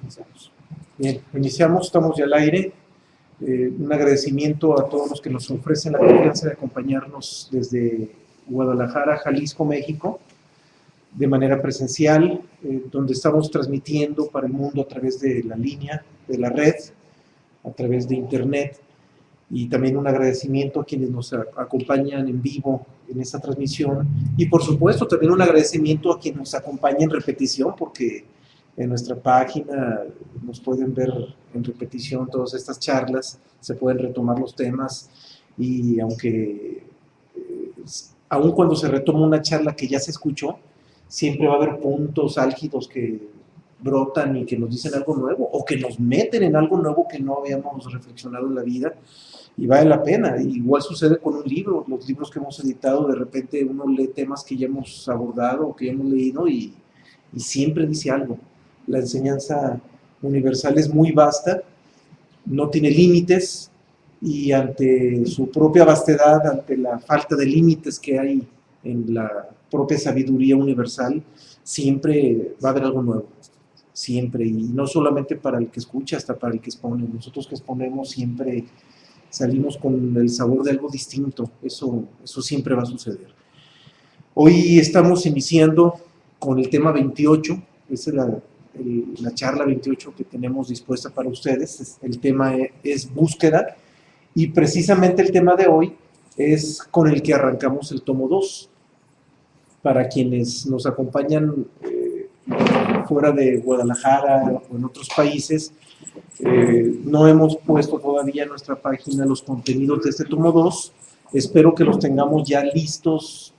Iniciamos. Bien, iniciamos, estamos ya al aire. Un agradecimiento a todos los que nos ofrecen la confianza de acompañarnos desde Guadalajara, Jalisco, México, de manera presencial, donde estamos transmitiendo para el mundo a través de la línea, de la red, a través de internet, y también un agradecimiento a quienes nos acompañan en vivo en esta transmisión, y por supuesto también un agradecimiento a quienes nos acompañan en repetición, porque en nuestra página nos pueden ver en repetición todas estas charlas, se pueden retomar los temas, y aun cuando se retoma una charla que ya se escuchó, siempre va a haber puntos álgidos que brotan y que nos dicen algo nuevo, o que nos meten en algo nuevo que no habíamos reflexionado en la vida, y vale la pena. Igual sucede con un libro, los libros que hemos editado, de repente uno lee temas que ya hemos abordado o que ya hemos leído y siempre dice algo. La enseñanza universal es muy vasta, no tiene límites, y ante su propia vastedad, ante la falta de límites que hay en la propia sabiduría universal, siempre va a haber algo nuevo, siempre, y no solamente para el que escucha, hasta para el que expone. Nosotros que exponemos siempre salimos con el sabor de algo distinto, eso siempre va a suceder. Hoy estamos iniciando con el tema 28, esa es la charla 28 que tenemos dispuesta para ustedes. El tema es búsqueda, y precisamente el tema de hoy es con el que arrancamos el tomo 2. Para quienes nos acompañan fuera de Guadalajara o en otros países, no hemos puesto todavía en nuestra página los contenidos de este tomo 2. Espero que los tengamos ya listos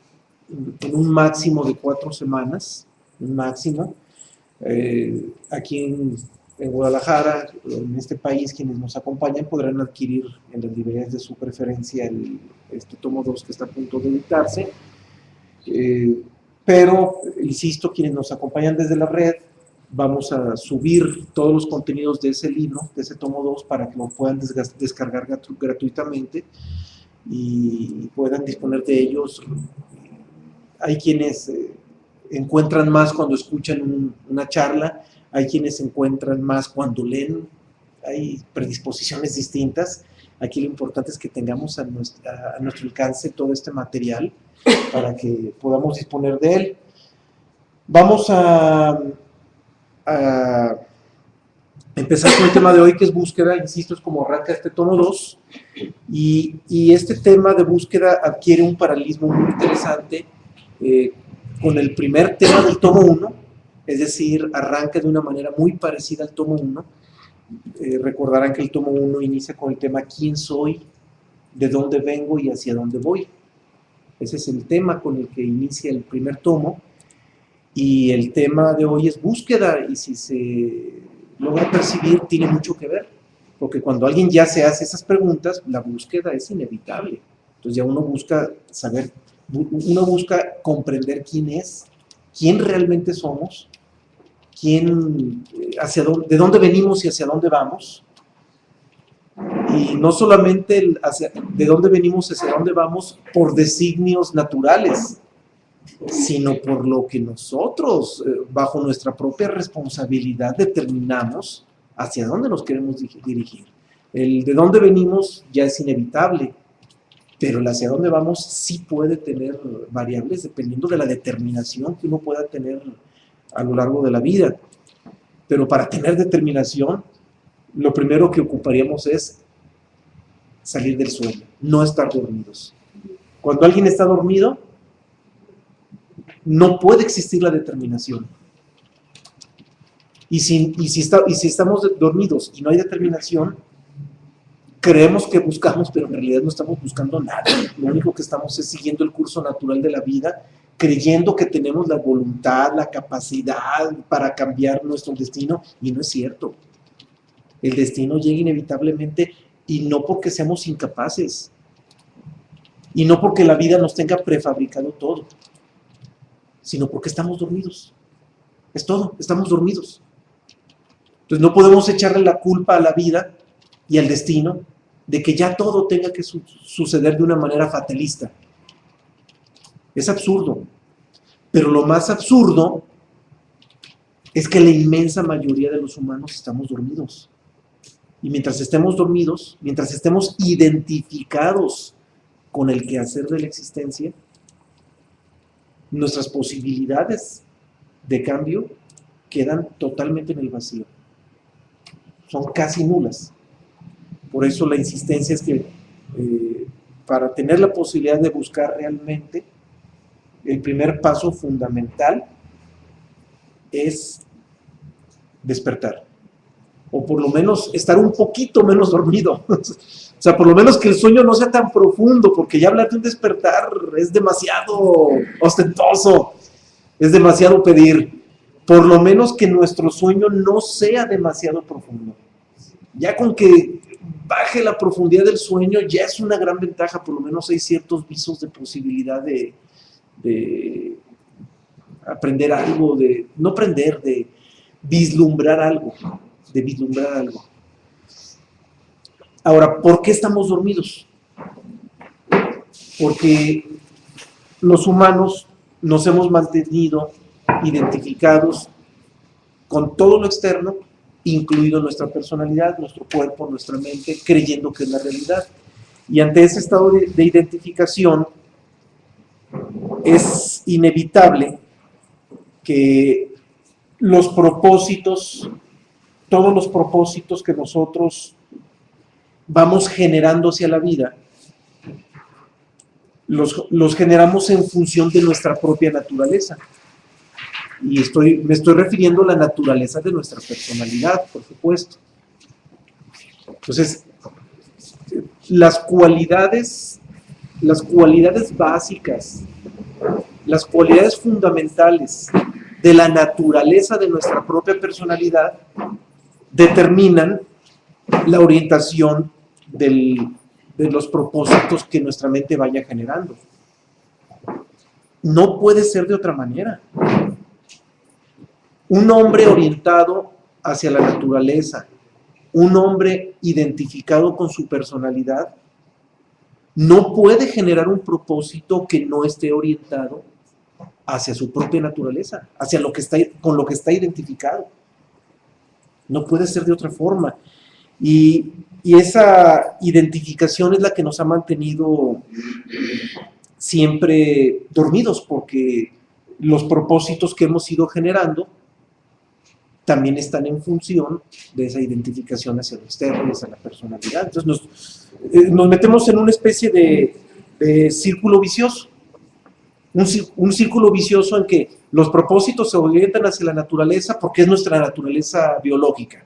en un máximo de 4 semanas, un máximo. Aquí en Guadalajara, en este país, quienes nos acompañan podrán adquirir en las librerías de su preferencia este tomo 2 que está a punto de editarse. Pero, insisto, quienes nos acompañan desde la red, vamos a subir todos los contenidos de ese libro, de ese tomo 2, para que lo puedan descargar gratuitamente y puedan disponer de ellos. Hay quienes encuentran más cuando escuchan una charla, hay quienes encuentran más cuando leen, hay predisposiciones distintas. Aquí lo importante es que tengamos a nuestro alcance todo este material para que podamos disponer de él. Vamos a empezar con el tema de hoy, que es búsqueda. Insisto, es como arranca este tomo 2, y este tema de búsqueda adquiere un paralelismo muy interesante con el primer tema del tomo 1, es decir, arranca de una manera muy parecida al tomo 1. Recordarán que el tomo 1 inicia con el tema ¿quién soy?, ¿de dónde vengo y hacia dónde voy? Ese es el tema con el que inicia el primer tomo, y el tema de hoy es búsqueda, y si se logra percibir, tiene mucho que ver, porque cuando alguien ya se hace esas preguntas, la búsqueda es inevitable. Entonces ya uno busca saber, uno busca comprender quién es, quién realmente somos, de dónde venimos y hacia dónde vamos. Y no solamente de dónde venimos y hacia dónde vamos por designios naturales, sino por lo que nosotros, bajo nuestra propia responsabilidad, determinamos hacia dónde nos queremos dirigir. El de dónde venimos ya es inevitable, pero el hacia dónde vamos sí puede tener variables dependiendo de la determinación que uno pueda tener a lo largo de la vida. Pero para tener determinación, lo primero que ocuparíamos es salir del sueño, no estar dormidos. Cuando alguien está dormido, no puede existir la determinación. Y si estamos dormidos y no hay determinación, creemos que buscamos, pero en realidad no estamos buscando nada. Lo único que estamos es siguiendo el curso natural de la vida, creyendo que tenemos la voluntad, la capacidad para cambiar nuestro destino, y no es cierto. El destino llega inevitablemente, y no porque seamos incapaces, y no porque la vida nos tenga prefabricado todo, sino porque estamos dormidos. Es todo, estamos dormidos. Entonces no podemos echarle la culpa a la vida y al destino de que ya todo tenga que suceder de una manera fatalista. Es absurdo. Pero lo más absurdo es que la inmensa mayoría de los humanos estamos dormidos. Y mientras estemos dormidos, mientras estemos identificados con el quehacer de la existencia, nuestras posibilidades de cambio quedan totalmente en el vacío. Son casi nulas. Por eso la insistencia es que para tener la posibilidad de buscar realmente, el primer paso fundamental es despertar. O por lo menos estar un poquito menos dormido. O sea, por lo menos que el sueño no sea tan profundo, porque ya hablar de un despertar es demasiado ostentoso, es demasiado pedir. Por lo menos que nuestro sueño no sea demasiado profundo. Ya con que baje la profundidad del sueño ya es una gran ventaja, por lo menos hay ciertos visos de posibilidad de aprender algo, no aprender, de vislumbrar algo, Ahora, ¿por qué estamos dormidos? Porque los humanos nos hemos mantenido identificados con todo lo externo, incluido nuestra personalidad, nuestro cuerpo, nuestra mente, creyendo que es la realidad. Y ante ese estado de identificación, es inevitable que los propósitos, todos los propósitos que nosotros vamos generando hacia la vida, los generamos en función de nuestra propia naturaleza. Y me estoy refiriendo a la naturaleza de nuestra personalidad, por supuesto. Entonces, las cualidades básicas, las cualidades fundamentales de la naturaleza de nuestra propia personalidad determinan la orientación de los propósitos que nuestra mente vaya generando. No puede ser de otra manera. Un hombre orientado hacia la naturaleza, un hombre identificado con su personalidad, no puede generar un propósito que no esté orientado hacia su propia naturaleza, hacia con lo que está identificado. No puede ser de otra forma. Y esa identificación es la que nos ha mantenido siempre dormidos, porque los propósitos que hemos ido generando también están en función de esa identificación hacia lo externo, hacia la personalidad. Entonces nos metemos en una especie de círculo vicioso. Un círculo vicioso en que los propósitos se orientan hacia la naturaleza porque es nuestra naturaleza biológica.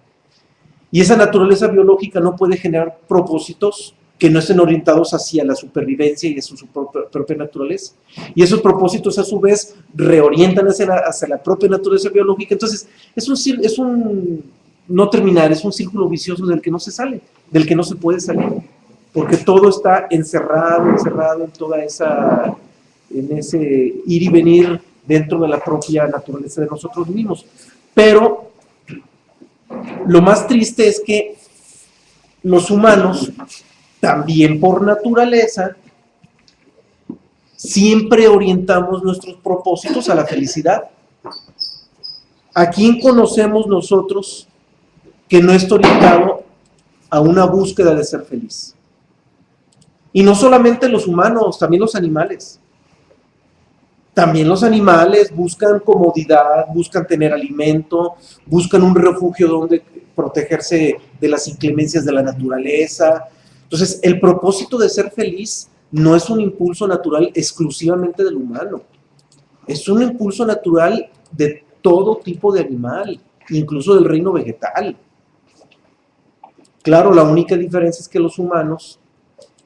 Y esa naturaleza biológica no puede generar propósitos que no estén orientados hacia la supervivencia y hacia su propia naturaleza. Y esos propósitos, a su vez, reorientan hacia la propia naturaleza biológica. Entonces, es un no terminar, es un círculo vicioso del que no se sale, del que no se puede salir. Porque todo está encerrado en ese ir y venir dentro de la propia naturaleza de nosotros mismos. Pero lo más triste es que los humanos, también por naturaleza, siempre orientamos nuestros propósitos a la felicidad. ¿A quién conocemos nosotros que no está orientado a una búsqueda de ser feliz? Y no solamente los humanos, también los animales. También los animales buscan comodidad, buscan tener alimento, buscan un refugio donde protegerse de las inclemencias de la naturaleza. Entonces, el propósito de ser feliz no es un impulso natural exclusivamente del humano. Es un impulso natural de todo tipo de animal, incluso del reino vegetal. Claro, la única diferencia es que los humanos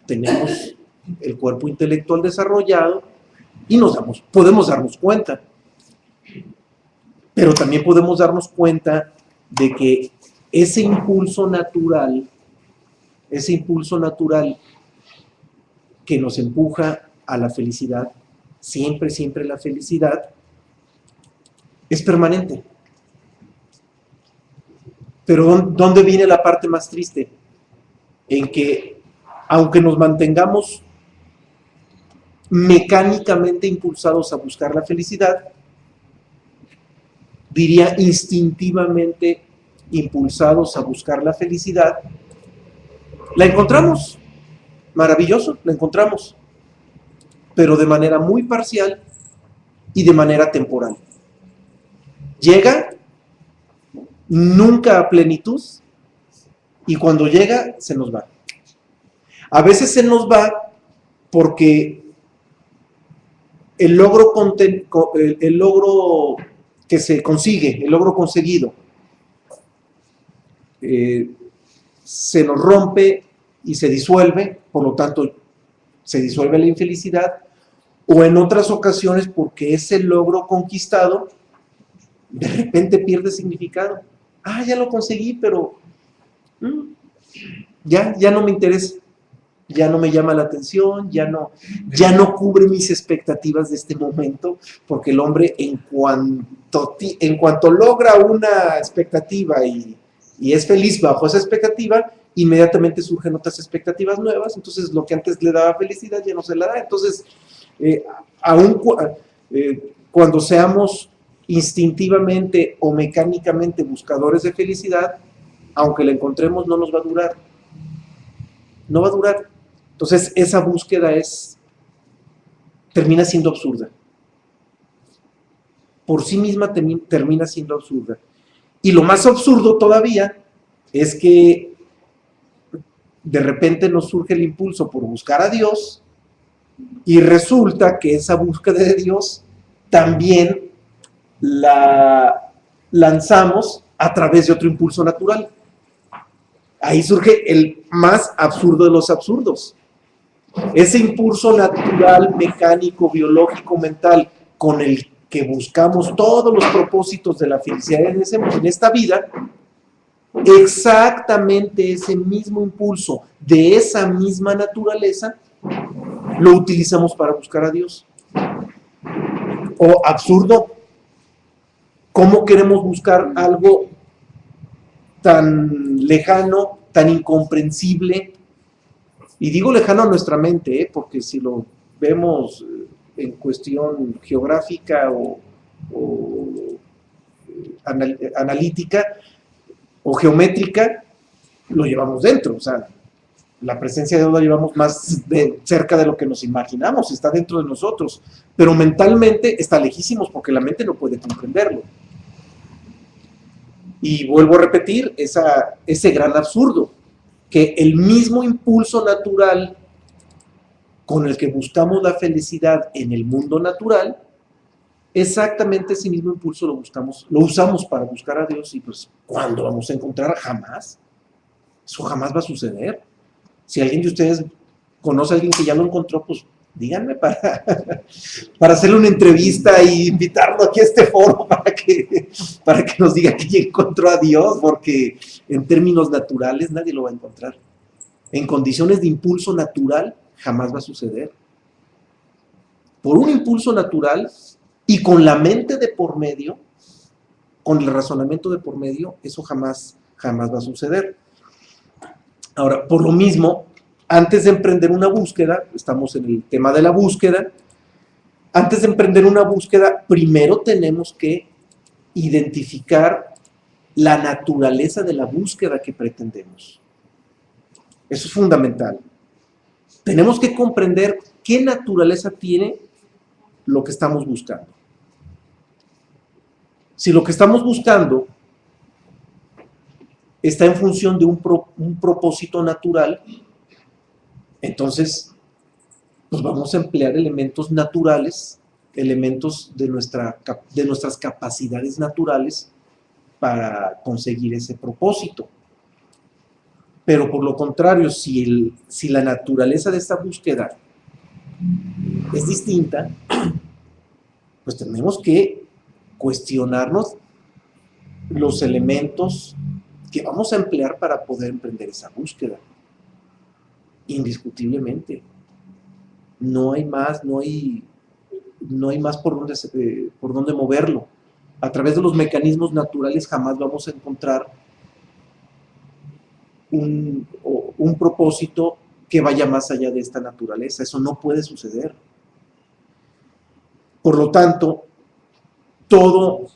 tenemos el cuerpo intelectual desarrollado y podemos darnos cuenta. Pero también podemos darnos cuenta de que ese impulso natural que nos empuja a la felicidad, siempre la felicidad, es permanente. Pero ¿dónde viene la parte más triste? En que, aunque nos mantengamos mecánicamente impulsados a buscar la felicidad, diría instintivamente impulsados a buscar la felicidad, la encontramos, maravilloso, la encontramos, pero de manera muy parcial y de manera temporal. Llega nunca a plenitud y cuando llega se nos va. A veces se nos va porque el logro que se consigue, el logro conseguido, se nos rompe y se disuelve, por lo tanto se disuelve la infelicidad, o en otras ocasiones porque ese logro conquistado de repente pierde significado. Ah, ya lo conseguí, pero ya no me interesa, ya no me llama la atención, ya no cubre mis expectativas de este momento, porque el hombre en cuanto logra una expectativa y es feliz bajo esa expectativa, inmediatamente surgen otras expectativas nuevas, entonces lo que antes le daba felicidad ya no se la da. Entonces, cuando seamos instintivamente o mecánicamente buscadores de felicidad, aunque la encontremos, no nos va a durar. No va a durar. Entonces, esa búsqueda termina siendo absurda. Por sí misma termina siendo absurda. Y lo más absurdo todavía es que de repente nos surge el impulso por buscar a Dios y resulta que esa búsqueda de Dios también la lanzamos a través de otro impulso natural. Ahí surge el más absurdo de los absurdos. Ese impulso natural, mecánico, biológico, mental, con el que buscamos todos los propósitos de la felicidad en esta vida, exactamente ese mismo impulso de esa misma naturaleza lo utilizamos para buscar a Dios. O absurdo, ¿cómo queremos buscar algo tan lejano, tan incomprensible? Y digo lejano a nuestra mente, porque si lo vemos en cuestión geográfica o analítica o geométrica, lo llevamos dentro. O sea, la presencia de Dios la llevamos más cerca de lo que nos imaginamos, está dentro de nosotros, pero mentalmente está lejísimos porque la mente no puede comprenderlo. Y vuelvo a repetir ese gran absurdo, que el mismo impulso natural con el que buscamos la felicidad en el mundo natural, exactamente ese mismo impulso lo usamos para buscar a Dios. Y pues, ¿cuándo vamos a encontrar? Jamás. Eso jamás va a suceder. Si alguien de ustedes conoce a alguien que ya lo encontró, pues díganme para hacerle una entrevista e invitarlo aquí a este foro para que nos diga que ya encontró a Dios, porque en términos naturales nadie lo va a encontrar. En condiciones de impulso natural jamás va a suceder. Por un impulso natural y con la mente de por medio, con el razonamiento de por medio, eso jamás va a suceder. Ahora, por lo mismo, antes de emprender una búsqueda, estamos en el tema de la búsqueda, antes de emprender una búsqueda, primero tenemos que identificar la naturaleza de la búsqueda que pretendemos. Eso es fundamental. Tenemos que comprender qué naturaleza tiene lo que estamos buscando. Si lo que estamos buscando está en función de un propósito natural, entonces pues vamos a emplear elementos naturales, elementos de nuestras capacidades naturales para conseguir ese propósito. Pero por lo contrario, si la naturaleza de esta búsqueda es distinta, pues tenemos que cuestionarnos los elementos que vamos a emplear para poder emprender esa búsqueda. Indiscutiblemente. No hay más por dónde moverlo. A través de los mecanismos naturales jamás vamos a encontrar un propósito que vaya más allá de esta naturaleza. Eso no puede suceder. Por lo tanto, todo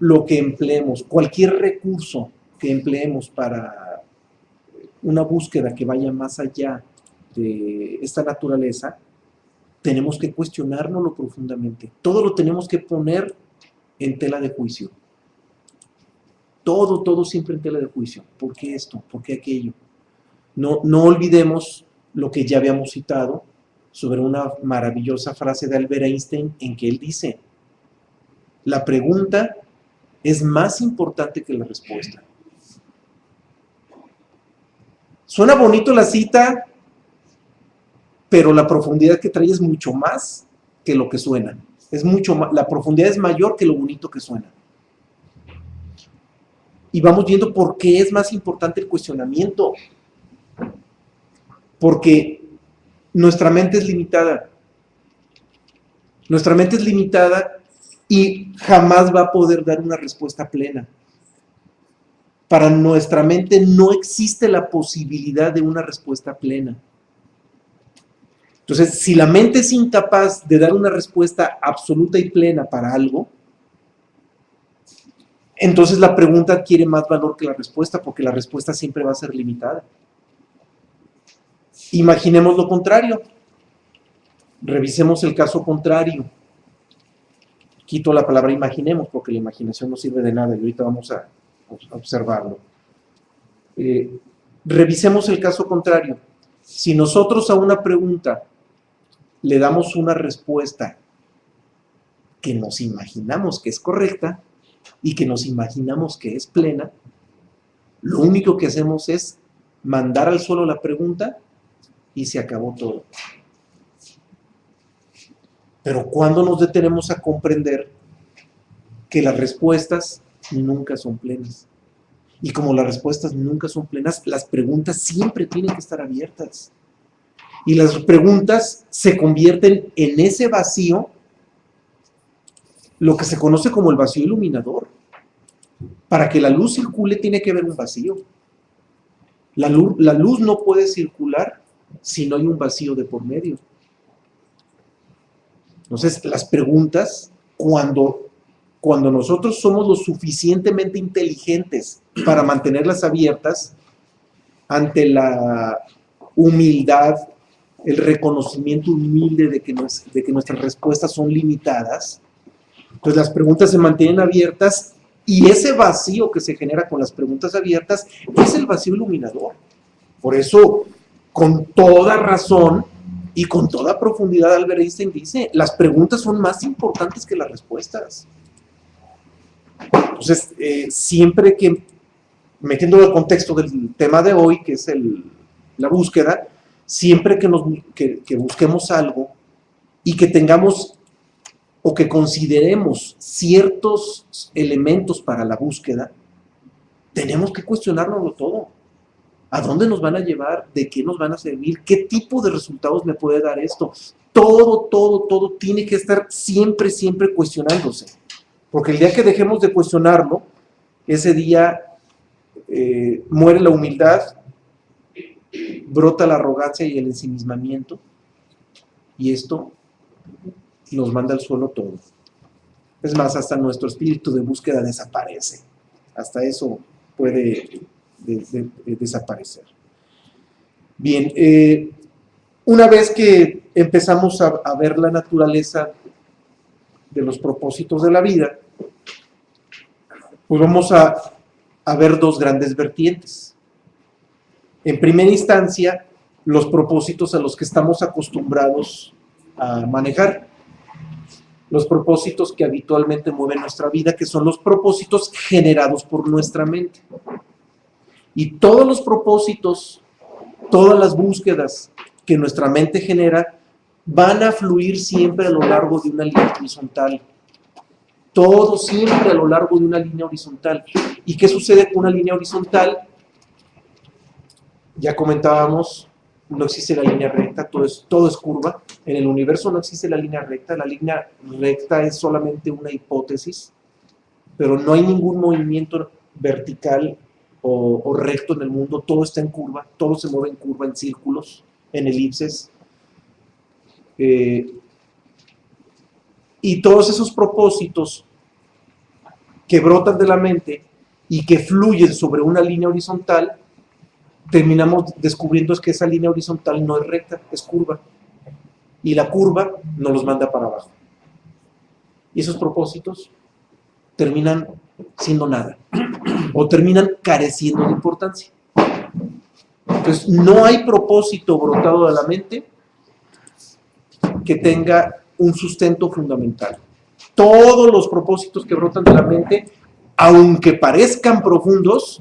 lo que empleemos, cualquier recurso que empleemos para una búsqueda que vaya más allá de esta naturaleza, tenemos que cuestionárnoslo profundamente. Todo lo tenemos que poner en tela de juicio. Todo siempre en tela de juicio. ¿Por qué esto? ¿Por qué aquello? No olvidemos lo que ya habíamos citado sobre una maravillosa frase de Albert Einstein en que él dice, la pregunta es más importante que la respuesta. Suena bonito la cita, pero la profundidad que trae es mucho más que lo que suena. Es mucho más, la profundidad es mayor que lo bonito que suena. Y vamos viendo por qué es más importante el cuestionamiento. Porque nuestra mente es limitada. Nuestra mente es limitada y jamás va a poder dar una respuesta plena. Para nuestra mente no existe la posibilidad de una respuesta plena. Entonces, si la mente es incapaz de dar una respuesta absoluta y plena para algo, entonces la pregunta adquiere más valor que la respuesta, porque la respuesta siempre va a ser limitada. Imaginemos lo contrario. Revisemos el caso contrario. Quito la palabra imaginemos, porque la imaginación no sirve de nada y ahorita vamos a observarlo. Revisemos el caso contrario. Si nosotros a una pregunta le damos una respuesta que nos imaginamos que es correcta y que nos imaginamos que es plena, lo único que hacemos es mandar al suelo la pregunta y se acabó todo. Pero ¿cuándo nos detenemos a comprender que las respuestas nunca son plenas? Y como las respuestas nunca son plenas, las preguntas siempre tienen que estar abiertas. Y las preguntas se convierten en ese vacío, lo que se conoce como el vacío iluminador. Para que la luz circule tiene que haber un vacío. La luz no puede circular si no hay un vacío de por medio. Entonces, las preguntas, cuando nosotros somos lo suficientemente inteligentes para mantenerlas abiertas, ante la humildad, el reconocimiento humilde de que nuestras respuestas son limitadas, pues las preguntas se mantienen abiertas y ese vacío que se genera con las preguntas abiertas es el vacío iluminador. Por eso, con toda razón y con toda profundidad, Albert Einstein dice, las preguntas son más importantes que las respuestas. Entonces, siempre que, metiéndolo al contexto del tema de hoy, que es la búsqueda, siempre que busquemos algo y que tengamos o que consideremos ciertos elementos para la búsqueda, tenemos que cuestionárnoslo todo. ¿A dónde nos van a llevar? ¿De qué nos van a servir? ¿Qué tipo de resultados me puede dar esto? Todo tiene que estar siempre cuestionándose. Porque el día que dejemos de cuestionarlo, ese día muere la humildad, brota la arrogancia y el ensimismamiento, y esto nos manda al suelo todo. Es más, hasta nuestro espíritu de búsqueda desaparece. Hasta eso puede desaparecer. Bien, una vez que empezamos a ver la naturaleza de los propósitos de la vida, pues vamos a ver dos grandes vertientes. En primera instancia, los propósitos a los que estamos acostumbrados a manejar, los propósitos que habitualmente mueven nuestra vida, que son los propósitos generados por nuestra mente. Y todos los propósitos, todas las búsquedas que nuestra mente genera, van a fluir siempre a lo largo de una línea horizontal. Todo siempre a lo largo de una línea horizontal. ¿Y qué sucede con una línea horizontal? Ya comentábamos, no existe la línea recta, todo es curva. En el universo no existe la línea recta es solamente una hipótesis, pero no hay ningún movimiento vertical o recto en el mundo, todo está en curva, todo se mueve en curva, en círculos, en elipses. Y todos esos propósitos que brotan de la mente y que fluyen sobre una línea horizontal, terminamos descubriendo es que esa línea horizontal no es recta, es curva. Y la curva nos los manda para abajo. Y esos propósitos terminan siendo nada, o terminan careciendo de importancia. Entonces, no hay propósito brotado de la mente que tenga un sustento fundamental. Todos los propósitos que brotan de la mente, aunque parezcan profundos,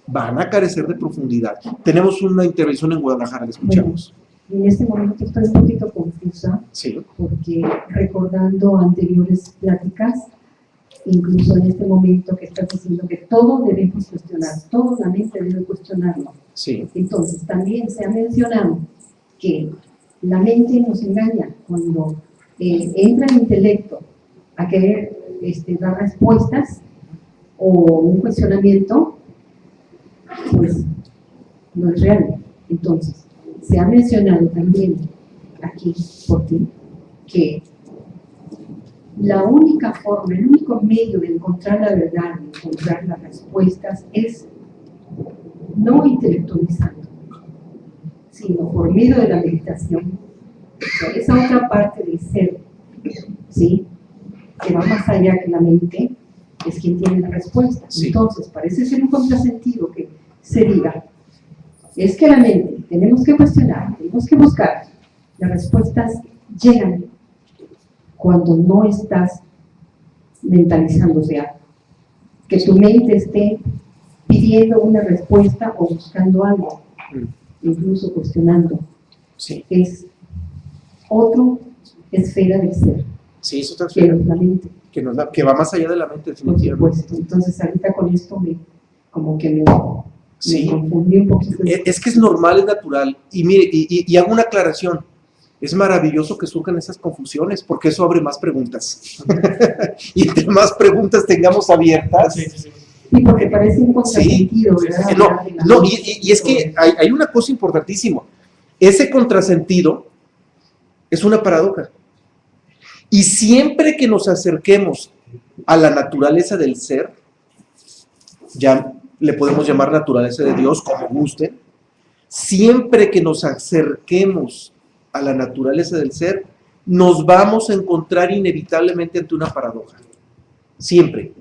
van a carecer de profundidad. Tenemos una intervención en Guadalajara, la escuchamos. Bueno, en este momento estoy un poquito confusa, Sí. porque recordando anteriores pláticas, incluso en este momento que estás diciendo que todo debemos cuestionar, toda la mente debe cuestionarlo. Sí. Entonces, también se ha mencionado que la mente nos engaña cuando entra el intelecto a querer dar respuestas o un cuestionamiento, pues no es real. Entonces, se ha mencionado también aquí por ti que la única forma, el único medio de encontrar la verdad, de encontrar las respuestas, es no intelectualizando, sino por medio de la meditación. O sea, esa otra parte del ser, ¿sí?, que va más allá que la mente, es quien tiene la respuesta. Sí. Entonces, parece ser un contrasentido que se diga, es que la mente, tenemos que cuestionar, tenemos que buscar, las respuestas llegan cuando no estás mentalizando, o sea, que tu mente esté pidiendo una respuesta o buscando algo, incluso cuestionando. Sí. Es otra esfera del ser, Sí, eso está que es la mente, que va más allá de la mente, por definitivamente. supuesto. Entonces, ahorita con esto me Sí. confundí un poquito. Es que es normal, es natural. Y mire, y hago una aclaración. Es maravilloso que surjan esas confusiones, porque eso abre más preguntas. Y entre más preguntas tengamos abiertas. Sí, porque parece un contrasentido, ¿verdad? No, y es que hay una cosa importantísima. Ese contrasentido es una paradoja. Y siempre que nos acerquemos a la naturaleza del ser, ya le podemos llamar naturaleza de Dios, como gusten, siempre que nos acerquemos a la naturaleza del ser, nos vamos a encontrar inevitablemente ante una paradoja. Siempre.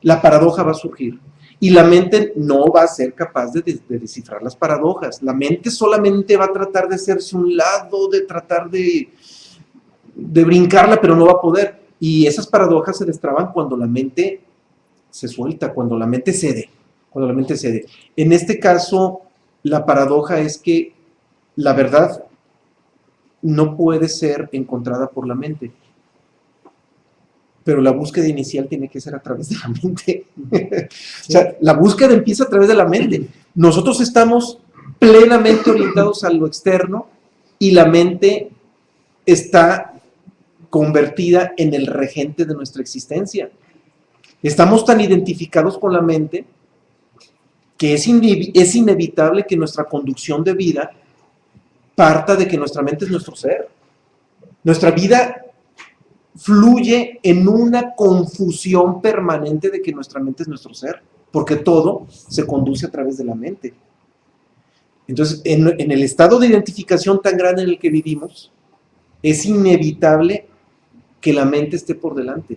La paradoja va a surgir. Y la mente no va a ser capaz de descifrar las paradojas. La mente solamente va a tratar de hacerse un lado, de tratar de brincarla, pero no va a poder. Y esas paradojas se destraban cuando la mente se suelta, cuando la mente cede. Cuando la mente cede. En este caso, la paradoja es que la verdad no puede ser encontrada por la mente, pero la búsqueda inicial tiene que ser a través de la mente. O sea, la búsqueda empieza a través de la mente. Nosotros estamos plenamente orientados a lo externo y la mente está convertida en el regente de nuestra existencia. Estamos tan identificados con la mente que es inevitable que nuestra conducción de vida parta de que nuestra mente es nuestro ser. Nuestra vida fluye en una confusión permanente de que nuestra mente es nuestro ser, porque todo se conduce a través de la mente. Entonces, en el estado de identificación tan grande en el que vivimos, es inevitable que la mente esté por delante.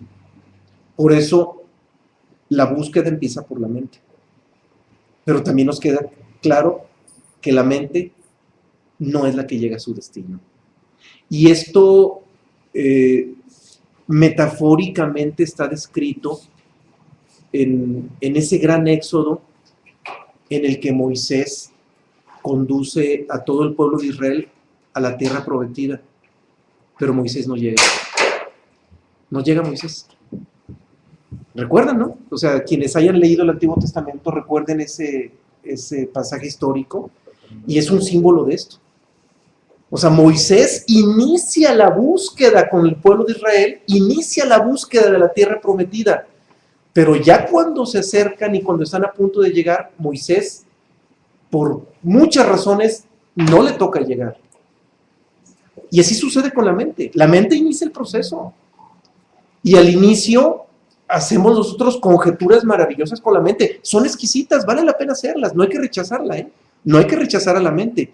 Por eso, la búsqueda empieza por la mente. Pero también nos queda claro que la mente no es la que llega a su destino. Y esto metafóricamente está descrito en ese gran éxodo en el que Moisés conduce a todo el pueblo de Israel a la tierra prometida. Pero Moisés no llega. No llega Moisés. ¿Recuerdan, no? O sea, quienes hayan leído el Antiguo Testamento recuerden ese pasaje histórico y es un símbolo de esto. O sea, Moisés inicia la búsqueda con el pueblo de Israel, inicia la búsqueda de la tierra prometida, pero ya cuando se acercan y cuando están a punto de llegar, Moisés, por muchas razones, no le toca llegar. Y así sucede con la mente. La mente inicia el proceso. Y al inicio hacemos nosotros conjeturas maravillosas con la mente. Son exquisitas, vale la pena hacerlas, no hay que rechazarla, ¿eh? No hay que rechazar a la mente.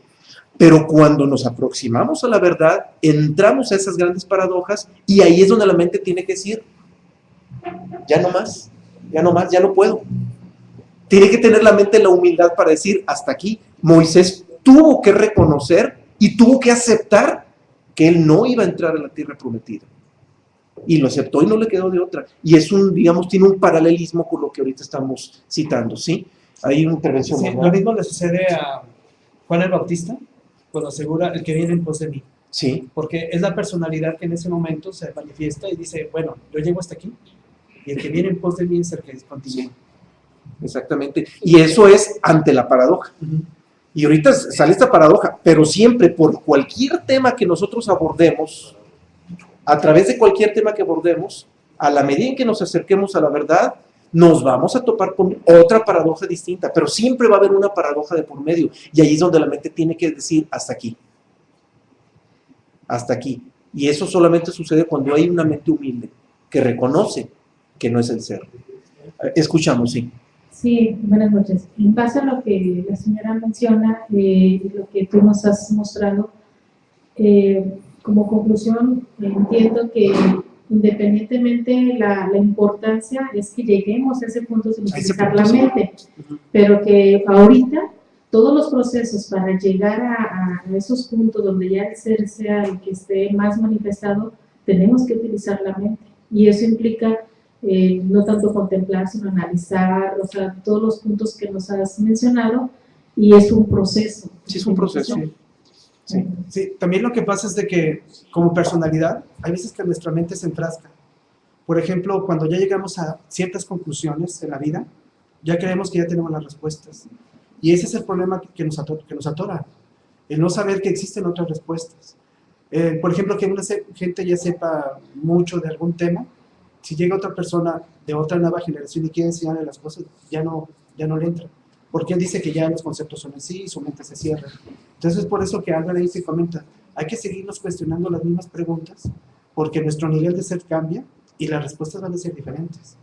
Pero cuando nos aproximamos a la verdad, entramos a esas grandes paradojas y ahí es donde la mente tiene que decir, ya no más, ya no puedo. Tiene que tener la mente la humildad para decir, hasta aquí. Moisés tuvo que reconocer y tuvo que aceptar que él no iba a entrar a la tierra prometida. Y lo aceptó y no le quedó de otra. Y es un, digamos, tiene un paralelismo con lo que ahorita estamos citando, ¿sí? Hay una intervención. Sí, lo mismo le sucede a Juan el Bautista, cuando asegura el que viene en pos de mí. Sí. Porque es la personalidad que en ese momento se manifiesta y dice, bueno, yo llego hasta aquí, y el que viene en pos de mí es el que continúa. Sí. Exactamente. Y eso es ante la paradoja. Y ahorita sale esta paradoja, pero siempre por cualquier tema que nosotros abordemos, a través de cualquier tema que abordemos, a la medida en que nos acerquemos a la verdad, nos vamos a topar con otra paradoja distinta, pero siempre va a haber una paradoja de por medio, y ahí es donde la mente tiene que decir hasta aquí. Hasta aquí. Y eso solamente sucede cuando hay una mente humilde, que reconoce que no es el ser. Escuchamos, sí. Sí, buenas noches. En base a lo que la señora menciona y lo que tú nos has mostrado, como conclusión entiendo que independientemente la importancia es que lleguemos a ese punto sin utilizar la mente, pero que ahorita todos los procesos para llegar a esos puntos donde ya el ser sea el que esté más manifestado, tenemos que utilizar la mente, y eso implica no tanto contemplar, sino analizar, o sea, todos los puntos que nos has mencionado, y es un proceso. Sí, es un proceso. Sí. Sí, también lo que pasa es de que como personalidad, hay veces que nuestra mente se enfrasca. Por ejemplo, cuando ya llegamos a ciertas conclusiones en la vida, ya creemos que ya tenemos las respuestas. Y ese es el problema que nos atora, el no saber que existen otras respuestas. Por ejemplo, que una gente ya sepa mucho de algún tema, si llega otra persona de otra nueva generación y quiere enseñarle las cosas, ya no le entra. Porque él dice que ya los conceptos son así y su mente se cierra. Entonces, por eso que Álvaro ahí se comenta, hay que seguirnos cuestionando las mismas preguntas, porque nuestro nivel de ser cambia y las respuestas van a ser diferentes.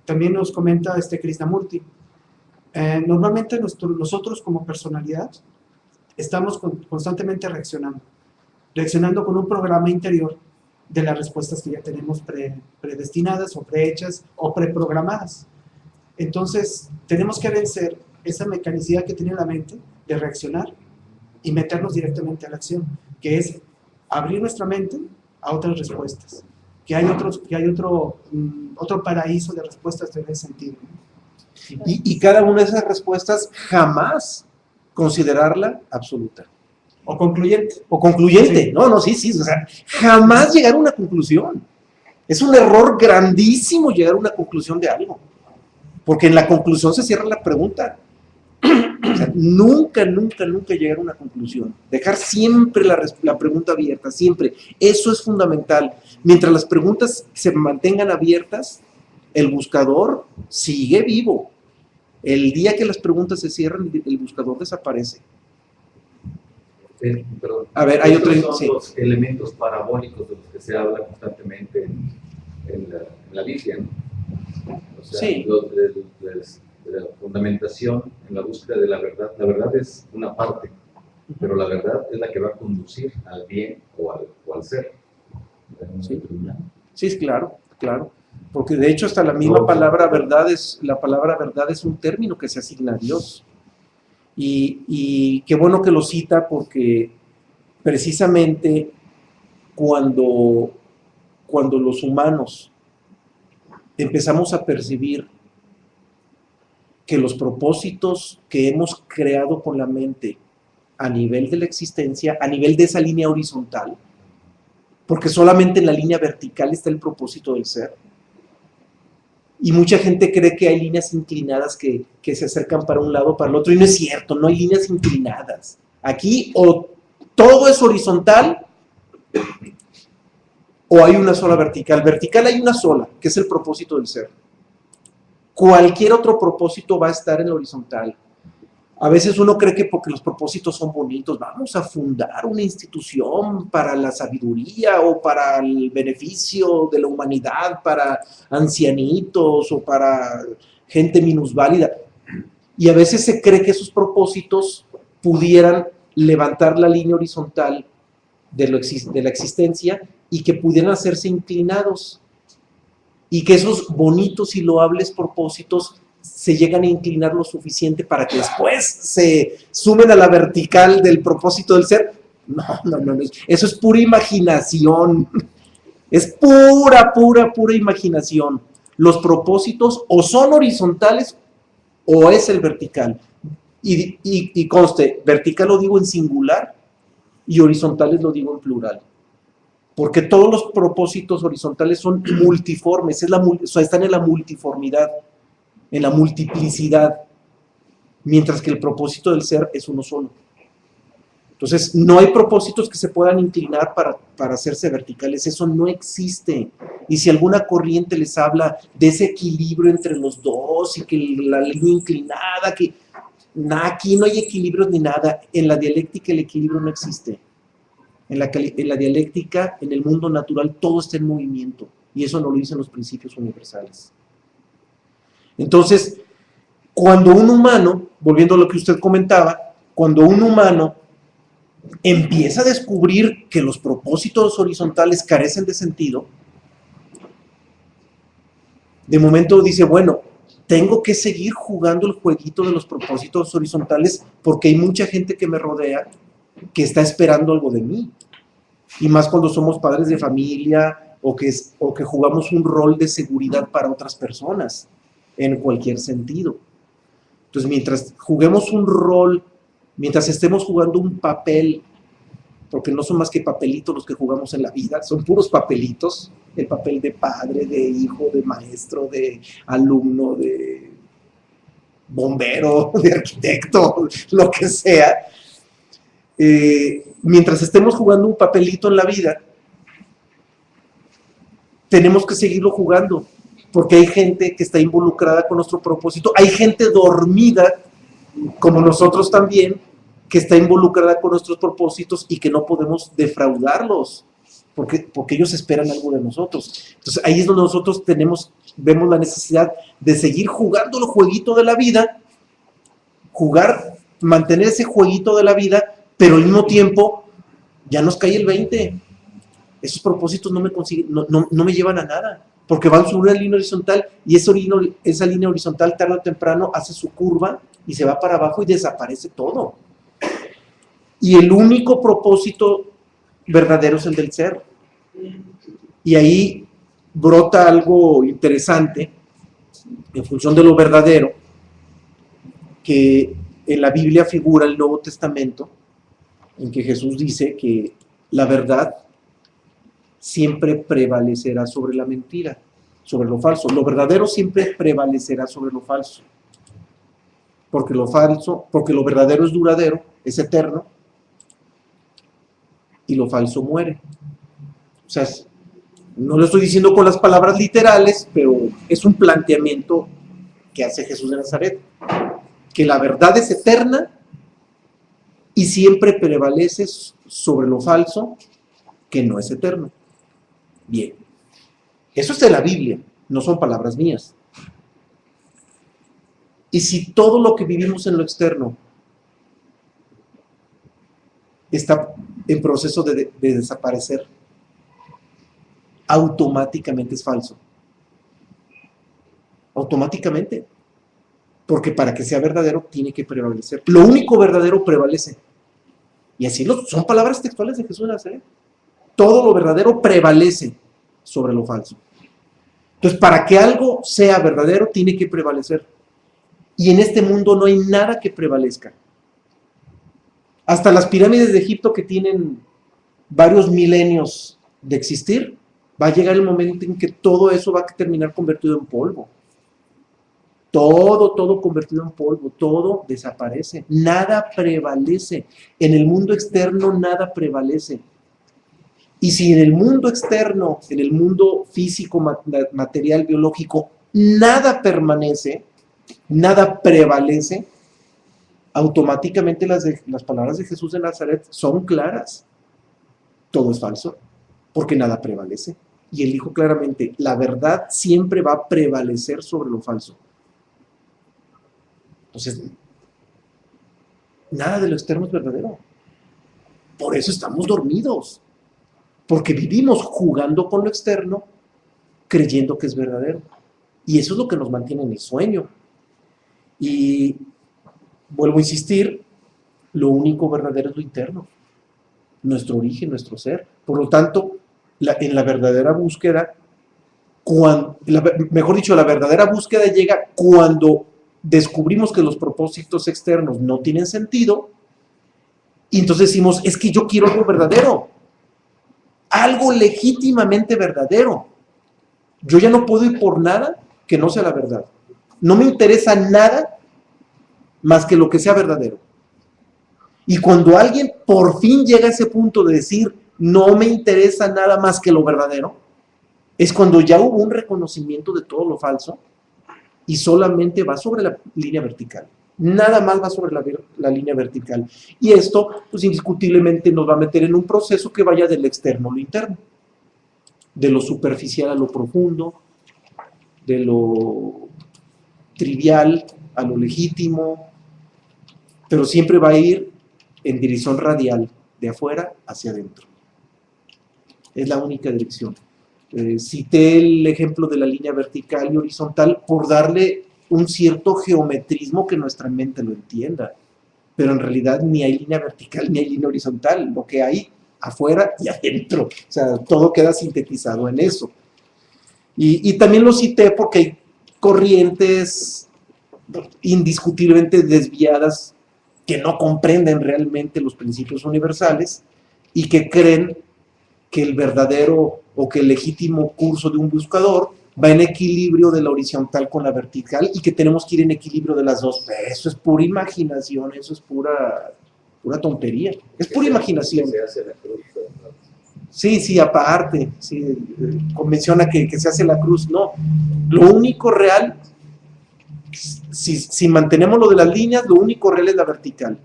También nos comenta Krishnamurti, normalmente nosotros como personalidad estamos constantemente reaccionando con un programa interior de las respuestas que ya tenemos predestinadas o prehechas o preprogramadas. Entonces, tenemos que vencer esa mecanicidad que tiene la mente de reaccionar y meternos directamente a la acción, que es abrir nuestra mente a otras respuestas, que hay otro paraíso de respuestas en ese sentido. Y cada una de esas respuestas jamás considerarla absoluta. O concluyente. O concluyente. Sí. No, sí, o sea, jamás llegar a una conclusión. Es un error grandísimo llegar a una conclusión de algo. Porque en la conclusión se cierra la pregunta. O sea, nunca llegar a una conclusión. Dejar siempre la pregunta abierta, siempre. Eso es fundamental. Mientras las preguntas se mantengan abiertas, el buscador sigue vivo. El día que las preguntas se cierran, el buscador desaparece. Perdón. A ver, hay otro. Son los elementos parabólicos de los que se habla constantemente en la Biblia, ¿no? O sea, sí. De la fundamentación en la búsqueda de la verdad. La verdad es una parte, pero la verdad es la que va a conducir al bien o al ser. Sí, claro. Porque de hecho hasta la misma palabra verdad es un término que se asigna a Dios. Y qué bueno que lo cita, porque precisamente cuando los humanos empezamos a percibir que los propósitos que hemos creado con la mente a nivel de la existencia, a nivel de esa línea horizontal, porque solamente en la línea vertical está el propósito del ser, y mucha gente cree que hay líneas inclinadas que se acercan para un lado o para el otro, y no es cierto, no hay líneas inclinadas. Aquí o todo es horizontal o hay una sola vertical. Vertical hay una sola, que es el propósito del ser. Cualquier otro propósito va a estar en la horizontal. A veces uno cree que porque los propósitos son bonitos, vamos a fundar una institución para la sabiduría o para el beneficio de la humanidad, para ancianitos o para gente minusválida. Y a veces se cree que esos propósitos pudieran levantar la línea horizontal de la existencia y que pudieran hacerse inclinados. Y que esos bonitos y loables propósitos se llegan a inclinar lo suficiente para que después se sumen a la vertical del propósito del ser. No, eso es pura imaginación. Es pura imaginación. Los propósitos o son horizontales o es el vertical. Y conste, vertical lo digo en singular y horizontales lo digo en plural. Porque todos los propósitos horizontales son multiformes, están en la multiformidad, en la multiplicidad, mientras que el propósito del ser es uno solo. Entonces, no hay propósitos que se puedan inclinar para hacerse verticales, eso no existe. Y si alguna corriente les habla de ese equilibrio entre los dos y que la línea inclinada, que aquí no hay equilibrios ni nada, en la dialéctica el equilibrio no existe. En la dialéctica, en el mundo natural, todo está en movimiento. Y eso no lo dicen los principios universales. Entonces, cuando un humano, volviendo a lo que usted comentaba, cuando un humano empieza a descubrir que los propósitos horizontales carecen de sentido, de momento dice, bueno, tengo que seguir jugando el jueguito de los propósitos horizontales porque hay mucha gente que me rodea que está esperando algo de mí. Y más cuando somos padres de familia o que jugamos un rol de seguridad para otras personas, en cualquier sentido. Entonces, mientras juguemos un rol, mientras estemos jugando un papel, porque no son más que papelitos los que jugamos en la vida, son puros papelitos, el papel de padre, de hijo, de maestro, de alumno, de bombero, de arquitecto, lo que sea. Mientras estemos jugando un papelito en la vida, tenemos que seguirlo jugando, porque hay gente que está involucrada con nuestro propósito, hay gente dormida, como nosotros también, que está involucrada con nuestros propósitos y que no podemos defraudarlos, porque ellos esperan algo de nosotros. Entonces ahí es donde nosotros vemos la necesidad de seguir jugando el jueguito de la vida, mantener ese jueguito de la vida, pero al mismo tiempo ya nos cae el 20. Esos propósitos no me llevan a nada, porque van sobre una línea horizontal y esa línea horizontal tarde o temprano hace su curva y se va para abajo y desaparece todo. Y el único propósito verdadero es el del ser. Y ahí brota algo interesante en función de lo verdadero, que en la Biblia figura el Nuevo Testamento, en que Jesús dice que la verdad siempre prevalecerá sobre la mentira, sobre lo falso. Lo verdadero siempre prevalecerá sobre lo falso. Porque lo verdadero es duradero, es eterno, y lo falso muere. O sea, no lo estoy diciendo con las palabras literales, pero es un planteamiento que hace Jesús de Nazaret, que la verdad es eterna y siempre prevalece sobre lo falso, que no es eterno. Bien, eso es de la Biblia, no son palabras mías. Y si todo lo que vivimos en lo externo está en proceso de desaparecer, automáticamente es falso. Automáticamente. Porque para que sea verdadero tiene que prevalecer. Lo único verdadero prevalece. Y así son palabras textuales de Jesús de Nazaret. Todo lo verdadero prevalece sobre lo falso. Entonces, para que algo sea verdadero, tiene que prevalecer. Y en este mundo no hay nada que prevalezca. Hasta las pirámides de Egipto, que tienen varios milenios de existir, va a llegar el momento en que todo eso va a terminar convertido en polvo. Todo convertido en polvo, todo desaparece. Nada prevalece. En el mundo externo nada prevalece. Y si en el mundo externo, en el mundo físico, material, biológico, nada permanece, nada prevalece, automáticamente las palabras de Jesús de Nazaret son claras. Todo es falso, porque nada prevalece. Y él dijo claramente, la verdad siempre va a prevalecer sobre lo falso. Entonces, nada de lo externo es verdadero. Por eso estamos dormidos. Porque vivimos jugando con lo externo, creyendo que es verdadero. Y eso es lo que nos mantiene en el sueño. Y vuelvo a insistir, lo único verdadero es lo interno. Nuestro origen, nuestro ser. Por lo tanto, en la verdadera búsqueda, mejor dicho, la verdadera búsqueda llega cuando descubrimos que los propósitos externos no tienen sentido, y entonces decimos, es que yo quiero algo verdadero, algo legítimamente verdadero. Yo ya no puedo ir por nada que no sea la verdad. No me interesa nada más que lo que sea verdadero. Y cuando alguien por fin llega a ese punto de decir, no me interesa nada más que lo verdadero, es cuando ya hubo un reconocimiento de todo lo falso y solamente va sobre la línea vertical. Nada más va sobre la línea vertical. Y esto, pues indiscutiblemente nos va a meter en un proceso que vaya del externo a lo interno, de lo superficial a lo profundo, de lo trivial a lo legítimo, pero siempre va a ir en dirección radial, de afuera hacia adentro. Es la única dirección. Cité el ejemplo de la línea vertical y horizontal por darle un cierto geometrismo que nuestra mente lo entienda, pero en realidad ni hay línea vertical ni hay línea horizontal, lo que hay afuera y adentro, o sea, todo queda sintetizado en eso. Y también lo cité porque hay corrientes indiscutiblemente desviadas que no comprenden realmente los principios universales y que creen que el verdadero o que el legítimo curso de un buscador va en equilibrio de la horizontal con la vertical y que tenemos que ir en equilibrio de las dos. Eso es pura imaginación, eso es pura tontería, es pura imaginación. Se hace la cruz, ¿no? Sí, aparte, sí, menciona que se hace la cruz, no. Lo único real, si mantenemos lo de las líneas, lo único real es la vertical.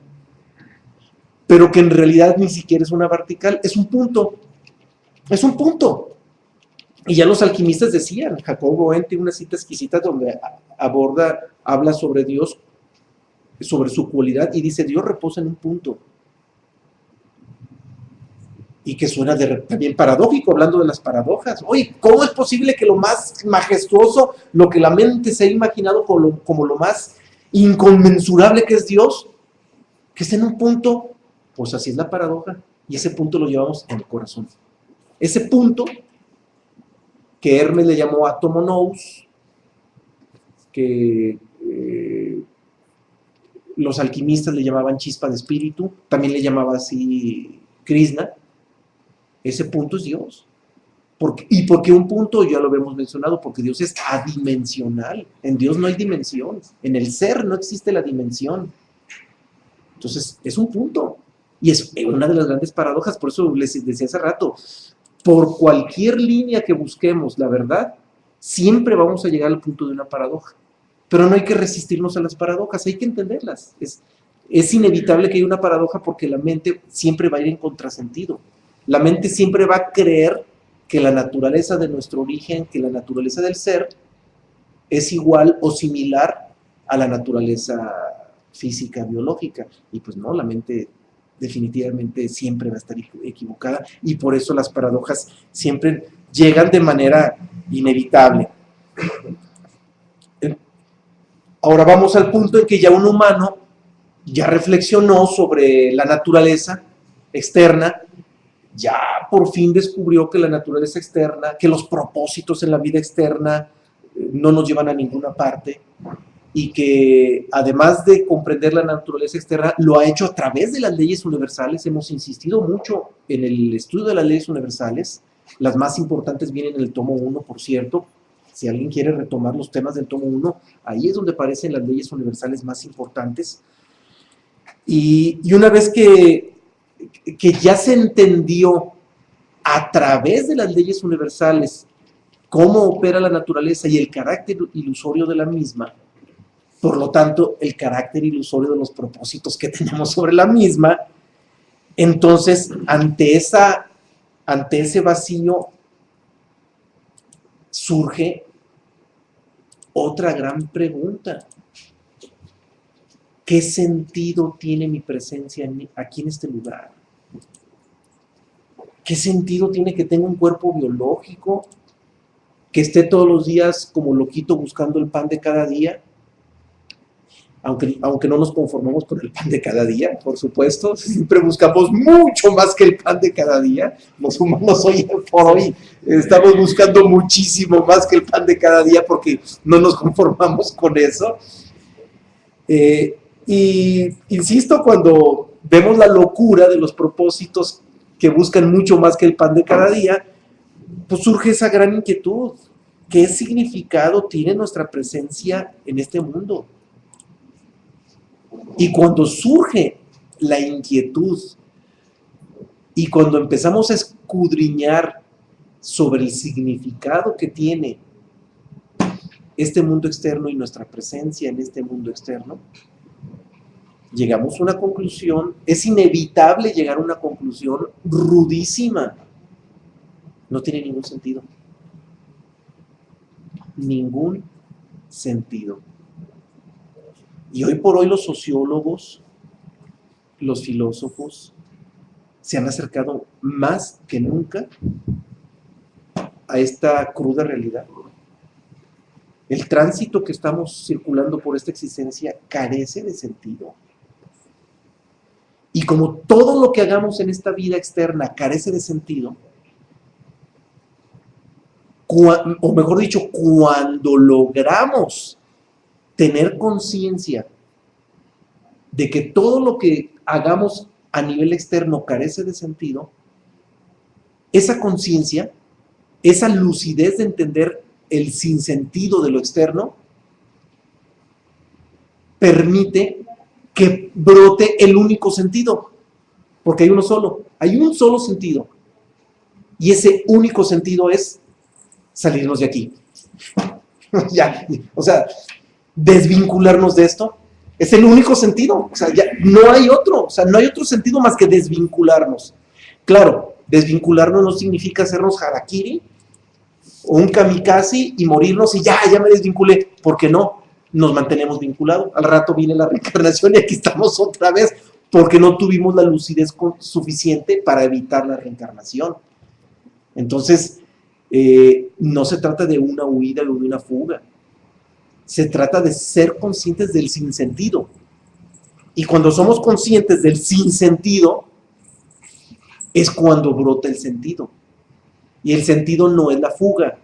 Pero que en realidad ni siquiera es una vertical, es un punto. Es un punto. Y ya los alquimistas decían, Jacobo Boehme tiene una cita exquisita donde habla sobre Dios, sobre su cualidad, y dice, Dios reposa en un punto. Y que suena también paradójico, hablando de las paradojas. Oye, ¿cómo es posible que lo más majestuoso, lo que la mente se ha imaginado como lo más inconmensurable que es Dios, que esté en un punto? Pues así es la paradoja. Y ese punto lo llevamos en el corazón. Ese punto que Hermes le llamó átomo nous, que los alquimistas le llamaban chispa de espíritu, también le llamaba así Krishna. Ese punto es Dios. ¿Y por qué un punto? Ya lo habíamos mencionado, porque Dios es adimensional. En Dios no hay dimensión. En el ser no existe la dimensión. Entonces, es un punto. Y es una de las grandes paradojas, por eso les decía hace rato, por cualquier línea que busquemos la verdad, siempre vamos a llegar al punto de una paradoja. Pero no hay que resistirnos a las paradojas, hay que entenderlas. Es inevitable que haya una paradoja porque la mente siempre va a ir en contrasentido. La mente siempre va a creer que la naturaleza de nuestro origen, que la naturaleza del ser, es igual o similar a la naturaleza física, biológica. Y pues no, la mente definitivamente siempre va a estar equivocada y por eso las paradojas siempre llegan de manera inevitable. Ahora vamos al punto en que ya un humano ya reflexionó sobre la naturaleza externa, ya por fin descubrió que la naturaleza externa, que los propósitos en la vida externa no nos llevan a ninguna parte y que además de comprender la naturaleza externa, lo ha hecho a través de las leyes universales. Hemos insistido mucho en el estudio de las leyes universales. Las más importantes vienen en el tomo 1, por cierto. Si alguien quiere retomar los temas del tomo 1, ahí es donde aparecen las leyes universales más importantes. Y una vez que ya se entendió a través de las leyes universales cómo opera la naturaleza y el carácter ilusorio de la misma, Por lo tanto, el carácter ilusorio de los propósitos que tenemos sobre la misma, entonces, ante ese vacío, surge otra gran pregunta. ¿Qué sentido tiene mi presencia aquí en este lugar? ¿Qué sentido tiene que tenga un cuerpo biológico, que esté todos los días como loquito buscando el pan de cada día? Aunque no nos conformamos con el pan de cada día, por supuesto, siempre buscamos mucho más que el pan de cada día. Los humanos hoy por hoy estamos buscando muchísimo más que el pan de cada día porque no nos conformamos con eso. Y insisto, cuando vemos la locura de los propósitos que buscan mucho más que el pan de cada día, pues surge esa gran inquietud. ¿Qué significado tiene nuestra presencia en este mundo? Y cuando surge la inquietud y cuando empezamos a escudriñar sobre el significado que tiene este mundo externo y nuestra presencia en este mundo externo, llegamos a una conclusión, es inevitable llegar a una conclusión rudísima. No tiene ningún sentido. Ningún sentido. Y hoy por hoy los sociólogos, los filósofos, se han acercado más que nunca a esta cruda realidad. El tránsito que estamos circulando por esta existencia carece de sentido. Y como todo lo que hagamos en esta vida externa carece de sentido, o mejor dicho, cuando logramos tener conciencia de que todo lo que hagamos a nivel externo carece de sentido, esa conciencia, esa lucidez de entender el sinsentido de lo externo, permite que brote el único sentido, porque hay uno solo, hay un solo sentido, y ese único sentido es salirnos de aquí. Ya, o sea, desvincularnos de esto es el único sentido, o sea, ya no hay otro, o sea, no hay otro sentido más que desvincularnos. Claro, desvincularnos no significa hacernos harakiri o un kamikaze y morirnos y ya me desvinculé, porque no, nos mantenemos vinculados. Al rato viene la reencarnación y aquí estamos otra vez, porque no tuvimos la lucidez suficiente para evitar la reencarnación. Entonces, no se trata de una huida o de una fuga. Se trata de ser conscientes del sinsentido. Y cuando somos conscientes del sinsentido, es cuando brota el sentido. Y el sentido no es la fuga.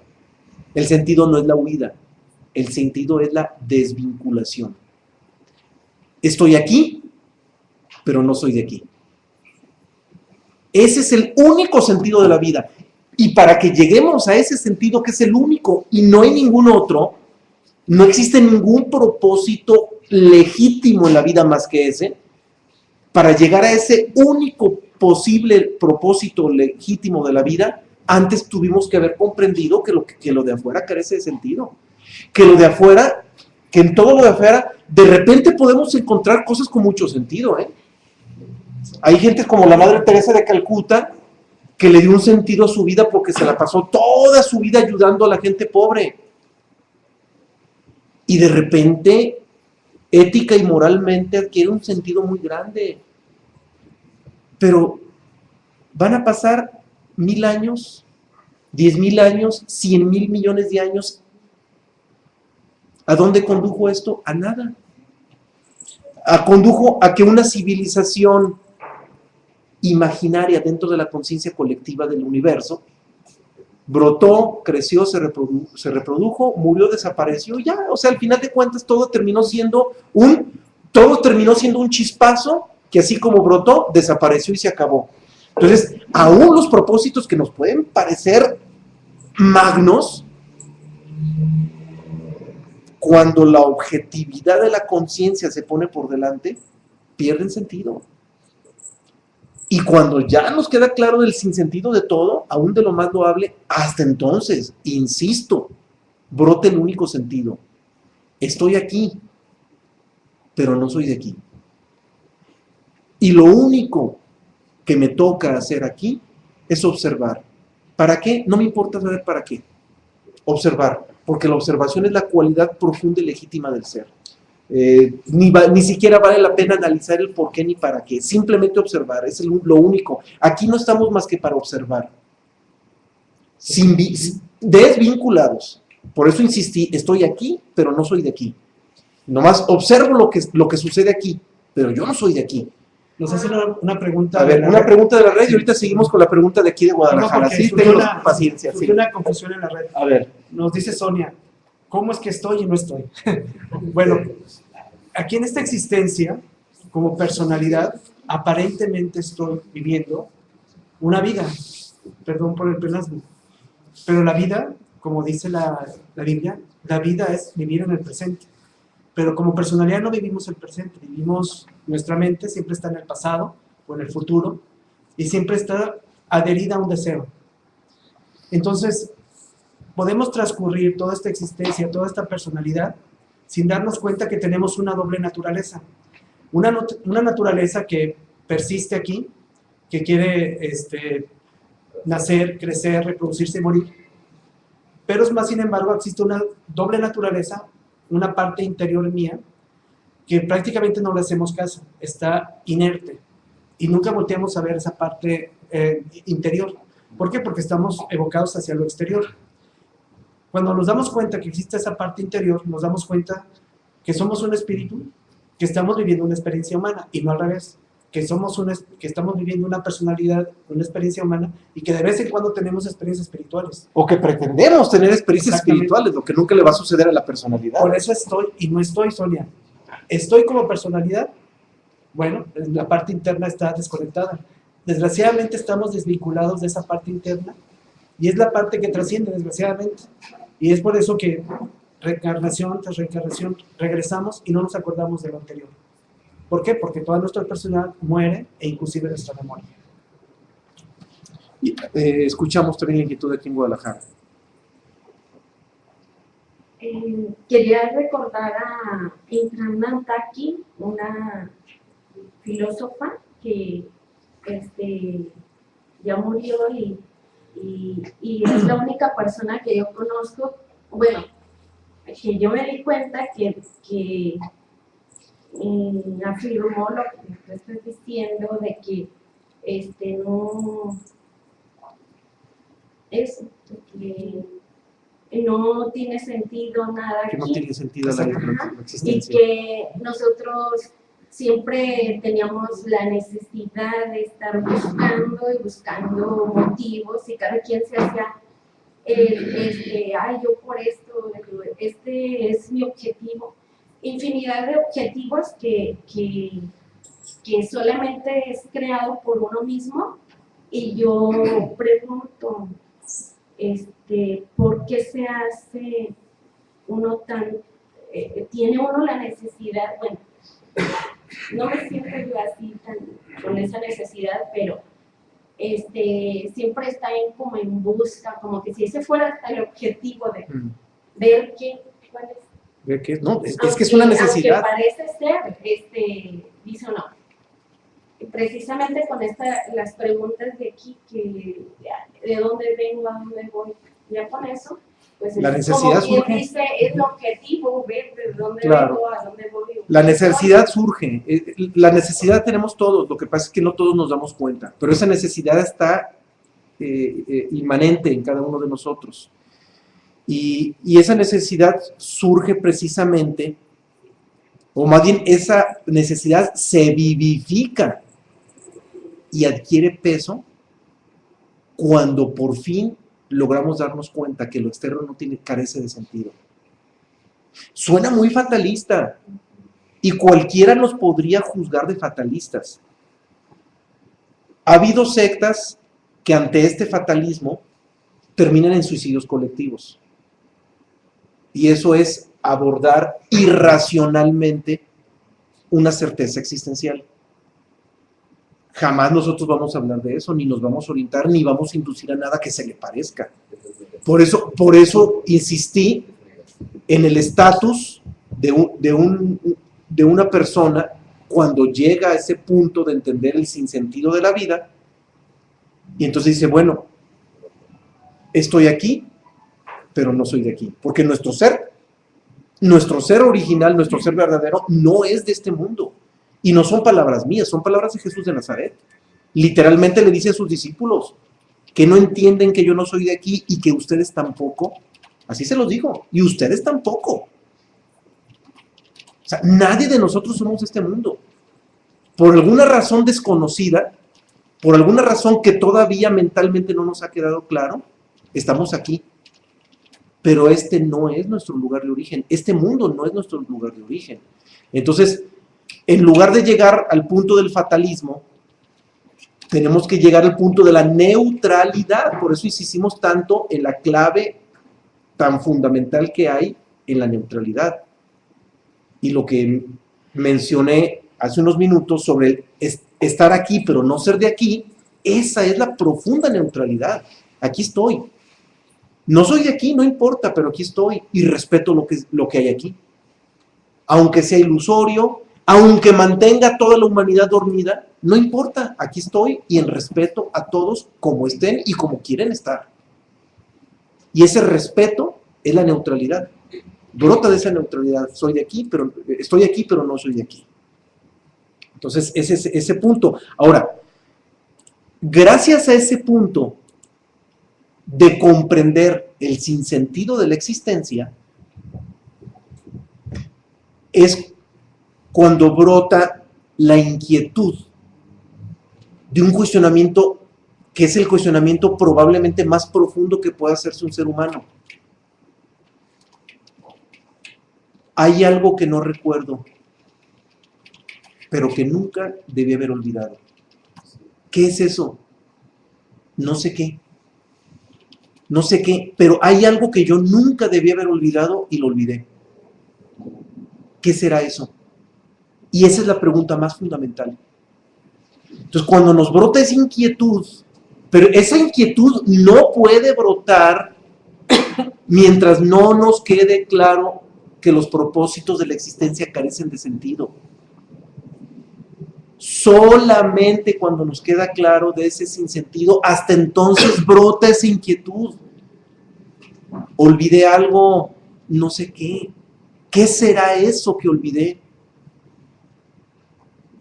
El sentido no es la huida. El sentido es la desvinculación. Estoy aquí, pero no soy de aquí. Ese es el único sentido de la vida. Y para que lleguemos a ese sentido, que es el único y no hay ningún otro, no existe ningún propósito legítimo en la vida más que ese. Para llegar a ese único posible propósito legítimo de la vida, antes tuvimos que haber comprendido que lo de afuera carece de sentido. Que lo de afuera, que en todo lo de afuera, de repente podemos encontrar cosas con mucho sentido, Hay gente como la Madre Teresa de Calcuta, que le dio un sentido a su vida porque se la pasó toda su vida ayudando a la gente pobre. Y de repente, ética y moralmente adquiere un sentido muy grande. Pero van a pasar 1000 años, 10,000 años, 100,000 millones de años. ¿A dónde condujo esto? A nada. Condujo a que una civilización imaginaria dentro de la conciencia colectiva del universo brotó, creció, se reprodujo, murió, desapareció, ya, o sea, al final de cuentas todo terminó siendo un chispazo que así como brotó, desapareció y se acabó. Entonces, aún los propósitos que nos pueden parecer magnos, cuando la objetividad de la conciencia se pone por delante, pierden sentido. Y cuando ya nos queda claro del sinsentido de todo, aún de lo más loable, hasta entonces, insisto, brota el único sentido. Estoy aquí, pero no soy de aquí. Y lo único que me toca hacer aquí es observar. ¿Para qué? No me importa saber para qué. Observar, porque la observación es la cualidad profunda y legítima del ser. Ni siquiera vale la pena analizar el por qué ni para qué. Simplemente observar, es lo único. Aquí no estamos más que para observar. Desvinculados. Por eso insistí, estoy aquí, pero no soy de aquí. Nomás observo lo que sucede aquí, pero yo no soy de aquí. Nos hacen una pregunta. A ver, una pregunta de la red y ahorita seguimos con la pregunta de aquí de Guadalajara. Sí, tengo paciencia. Surgió una confusión en la red. A ver. Nos dice Sonia, ¿cómo es que estoy y no estoy? Bueno, aquí en esta existencia, como personalidad, aparentemente estoy viviendo una vida. Perdón por el pleonasmo. Pero la vida, como dice la Biblia, la vida es vivir en el presente. Pero como personalidad no vivimos el presente, vivimos, nuestra mente siempre está en el pasado o en el futuro y siempre está adherida a un deseo. Entonces, podemos transcurrir toda esta existencia, toda esta personalidad, sin darnos cuenta que tenemos una doble naturaleza. Una naturaleza que persiste aquí, que quiere nacer, crecer, reproducirse y morir. Pero es más, sin embargo, existe una doble naturaleza, una parte interior mía, que prácticamente no le hacemos caso, está inerte. Y nunca volteamos a ver esa parte interior. ¿Por qué? Porque estamos evocados hacia lo exterior. Cuando nos damos cuenta que existe esa parte interior, nos damos cuenta que somos un espíritu, que estamos viviendo una experiencia humana, y no al revés, que estamos viviendo una personalidad, una experiencia humana, y que de vez en cuando tenemos experiencias espirituales. O que pretendemos tener experiencias espirituales, lo que nunca le va a suceder a la personalidad. Por eso estoy y no estoy, Sonia. Estoy como personalidad, bueno, la parte interna está desconectada. Desgraciadamente estamos desvinculados de esa parte interna, y es la parte que trasciende, desgraciadamente. Y es por eso que reencarnación tras reencarnación regresamos y no nos acordamos de lo anterior. ¿Por qué? Porque toda nuestra personalidad muere e inclusive nuestra memoria. Escuchamos también la inquietud aquí en Guadalajara. Quería recordar a Indra Nantaki, una filósofa que ya murió y es la única persona que yo conozco, bueno, que yo me di cuenta que afirmó lo que tú estás diciendo de que no tiene sentido nada aquí. Que no tiene sentido la existencia. Y que nosotros siempre teníamos la necesidad de estar buscando motivos, y cada quien se hacía yo por esto, este es mi objetivo. Infinidad de objetivos que solamente es creado por uno mismo, y yo pregunto, ¿por qué se hace uno tan, tiene uno la necesidad? Bueno, no me siento yo así con esa necesidad, pero siempre está como en busca, como que si ese fuera hasta el objetivo de ver cuál es. No, es que es una necesidad. Aunque parece ser, dice o no. Precisamente con las preguntas de aquí, de dónde vengo, a dónde voy, ya con eso, pues la es necesidad como surge. dice, es el objetivo, ver de dónde vengo, a dónde voy. La necesidad surge. La necesidad tenemos todos, lo que pasa es que no todos nos damos cuenta, pero esa necesidad está inmanente en cada uno de nosotros. Y esa necesidad surge precisamente, o más bien esa necesidad se vivifica y adquiere peso cuando por fin logramos darnos cuenta que lo externo carece de sentido. Suena muy fatalista y cualquiera nos podría juzgar de fatalistas. Ha habido sectas que ante este fatalismo terminan en suicidios colectivos. Y eso es abordar irracionalmente una certeza existencial. Jamás nosotros vamos a hablar de eso, ni nos vamos a orientar, ni vamos a inducir a nada que se le parezca. Por eso insistí en el estatus de de una persona cuando llega a ese punto de entender el sinsentido de la vida, y entonces dice, bueno, estoy aquí, pero no soy de aquí, porque nuestro ser original, nuestro ser verdadero, no es de este mundo, y no son palabras mías, son palabras de Jesús de Nazaret. Literalmente le dice a sus discípulos, que no entienden que yo no soy de aquí y que ustedes tampoco, así se los digo, y ustedes tampoco. O sea, nadie de nosotros somos de este mundo. Por alguna razón desconocida, por alguna razón que todavía mentalmente no nos ha quedado claro, estamos aquí. Pero este no es nuestro lugar de origen. Este mundo no es nuestro lugar de origen. Entonces, en lugar de llegar al punto del fatalismo, tenemos que llegar al punto de la neutralidad. Por eso insistimos tanto en la clave tan fundamental que hay en la neutralidad. Y lo que mencioné hace unos minutos sobre estar aquí pero no ser de aquí, esa es la profunda neutralidad. Aquí estoy. No soy de aquí, no importa, pero aquí estoy y respeto lo que hay aquí. Aunque sea ilusorio, aunque mantenga toda la humanidad dormida, no importa, aquí estoy y en respeto a todos como estén y como quieren estar. Y ese respeto es la neutralidad. Brota de esa neutralidad. Estoy aquí, pero no soy de aquí. Entonces, ese punto. Ahora, gracias a ese punto de comprender el sinsentido de la existencia, es cuando brota la inquietud de un cuestionamiento que es el cuestionamiento probablemente más profundo que pueda hacerse un ser humano. Hay algo que no recuerdo, pero que nunca debí haber olvidado. ¿Qué es eso? No sé qué. No sé qué, pero hay algo que yo nunca debí haber olvidado y lo olvidé. ¿Qué será eso? Y esa es la pregunta más fundamental. Entonces, cuando nos brota esa inquietud, pero esa inquietud no puede brotar mientras no nos quede claro que los propósitos de la existencia carecen de sentido. Solamente cuando nos queda claro de ese sinsentido, hasta entonces brota esa inquietud. Olvidé algo, no sé qué. ¿Qué será eso que olvidé?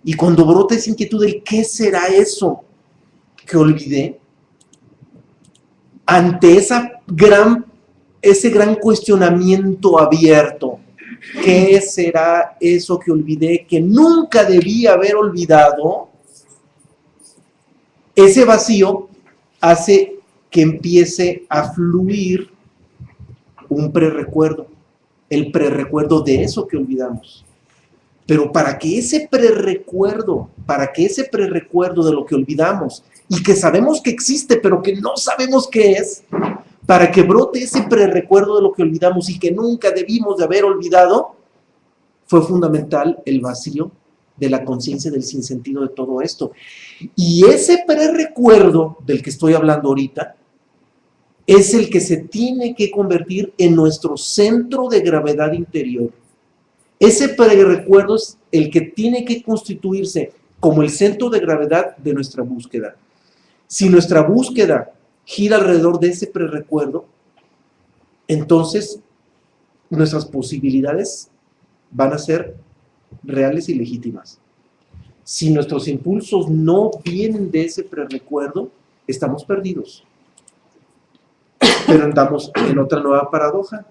Y cuando brota esa inquietud del ¿qué será eso que olvidé? Ante ese gran cuestionamiento abierto, ¿qué será eso que olvidé, que nunca debí haber olvidado? Ese vacío hace que empiece a fluir un prerrecuerdo, el prerrecuerdo de eso que olvidamos. Pero para que ese prerrecuerdo de lo que olvidamos y que sabemos que existe, pero que no sabemos qué es, para que brote ese prerrecuerdo de lo que olvidamos y que nunca debimos de haber olvidado, fue fundamental el vacío de la conciencia del sinsentido de todo esto. Y ese prerrecuerdo del que estoy hablando ahorita es el que se tiene que convertir en nuestro centro de gravedad interior. Ese prerrecuerdo es el que tiene que constituirse como el centro de gravedad de nuestra búsqueda. Si nuestra búsqueda gira alrededor de ese prerrecuerdo, entonces nuestras posibilidades van a ser reales y legítimas. Si nuestros impulsos no vienen de ese prerrecuerdo, estamos perdidos. Pero andamos en otra nueva paradoja.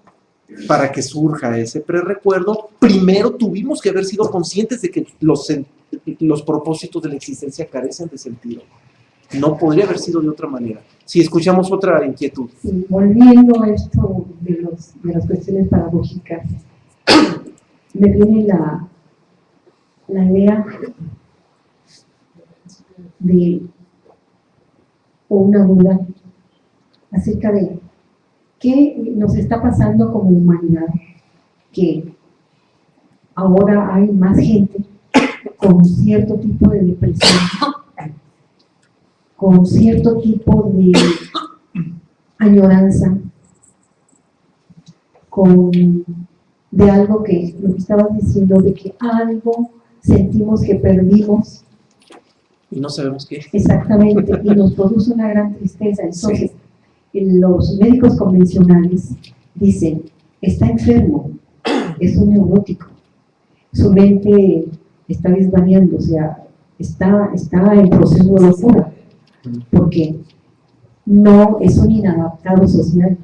Para que surja ese prerrecuerdo, primero tuvimos que haber sido conscientes de que los propósitos de la existencia carecen de sentido. No podría haber sido de otra manera. Si escuchamos otra inquietud. Sí, volviendo a esto de las cuestiones paradójicas, me viene la idea o una duda acerca de qué nos está pasando como humanidad, que ahora hay más gente con cierto tipo de depresión, con cierto tipo de añoranza, con de algo que lo que estabas diciendo, de que algo sentimos que perdimos. Y no sabemos qué. Exactamente, y nos produce una gran tristeza. Entonces, los médicos convencionales dicen, está enfermo, es un neurótico, su mente está desvariando, o sea, está en proceso de locura, porque no es un inadaptado social,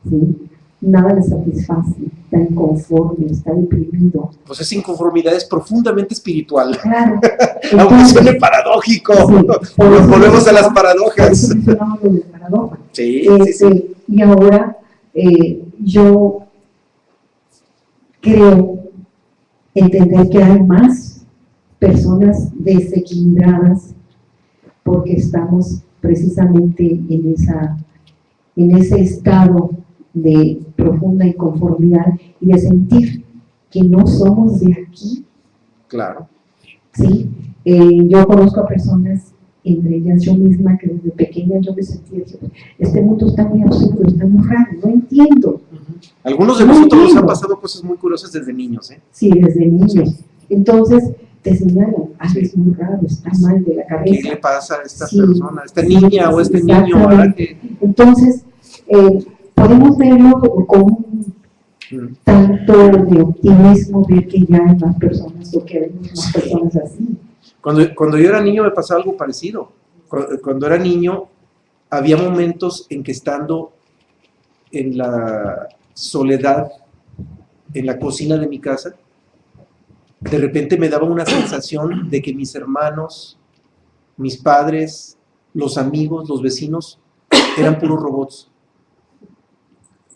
¿sí? Nada le satisface, está inconforme, está deprimido. Pues esa inconformidad es profundamente espiritual. Claro. Aunque suene paradójico. Sí, Volvemos a las por paradojas. eso mencionamos lo de paradoja. Sí, sí, sí. Y ahora yo creo entender que hay más personas desequilibradas porque estamos precisamente en ese estado de profunda inconformidad y de sentir que no somos de aquí. Claro. ¿Sí? Yo conozco a personas, entre ellas yo misma, que desde pequeña yo me sentía, este mundo está muy absurdo, está muy raro, no entiendo. Algunos de nosotros nos han pasado cosas muy curiosas desde niños, ¿eh? Sí, desde niños. Entonces te señalan, es muy raro, está mal de la cabeza. ¿Qué le pasa a esta Sí, persona, a esta niña o a este niño? exactamente. Entonces, podemos verlo con un tanto de optimismo, ver que ya hay más personas o que vemos más personas así. Cuando yo era niño me pasaba algo parecido. Cuando era niño había momentos en que estando en la soledad en la cocina de mi casa, de repente me daba una sensación de que mis hermanos, mis padres, los amigos, los vecinos eran puros robots.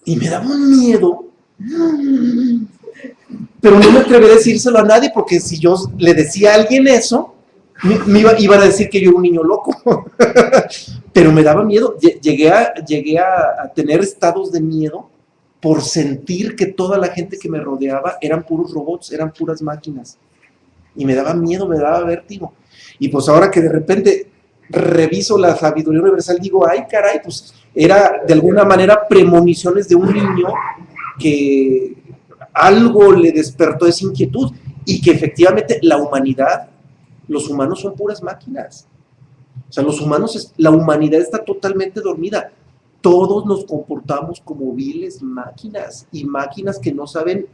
Y me daba un miedo, pero no me atreví a decírselo a nadie, porque si yo le decía a alguien eso, iban a decir que yo era un niño loco. Pero me daba miedo. Llegué a tener estados de miedo por sentir que toda la gente que me rodeaba eran puros robots, eran puras máquinas. Y me daba miedo, me daba vértigo. Y pues ahora que de repente reviso la sabiduría universal, digo, ay caray, pues era de alguna manera premoniciones de un niño que algo le despertó esa inquietud y que efectivamente la humanidad, los humanos son puras máquinas. O sea, la humanidad está totalmente dormida. Todos nos comportamos como viles máquinas, y máquinas que no saben,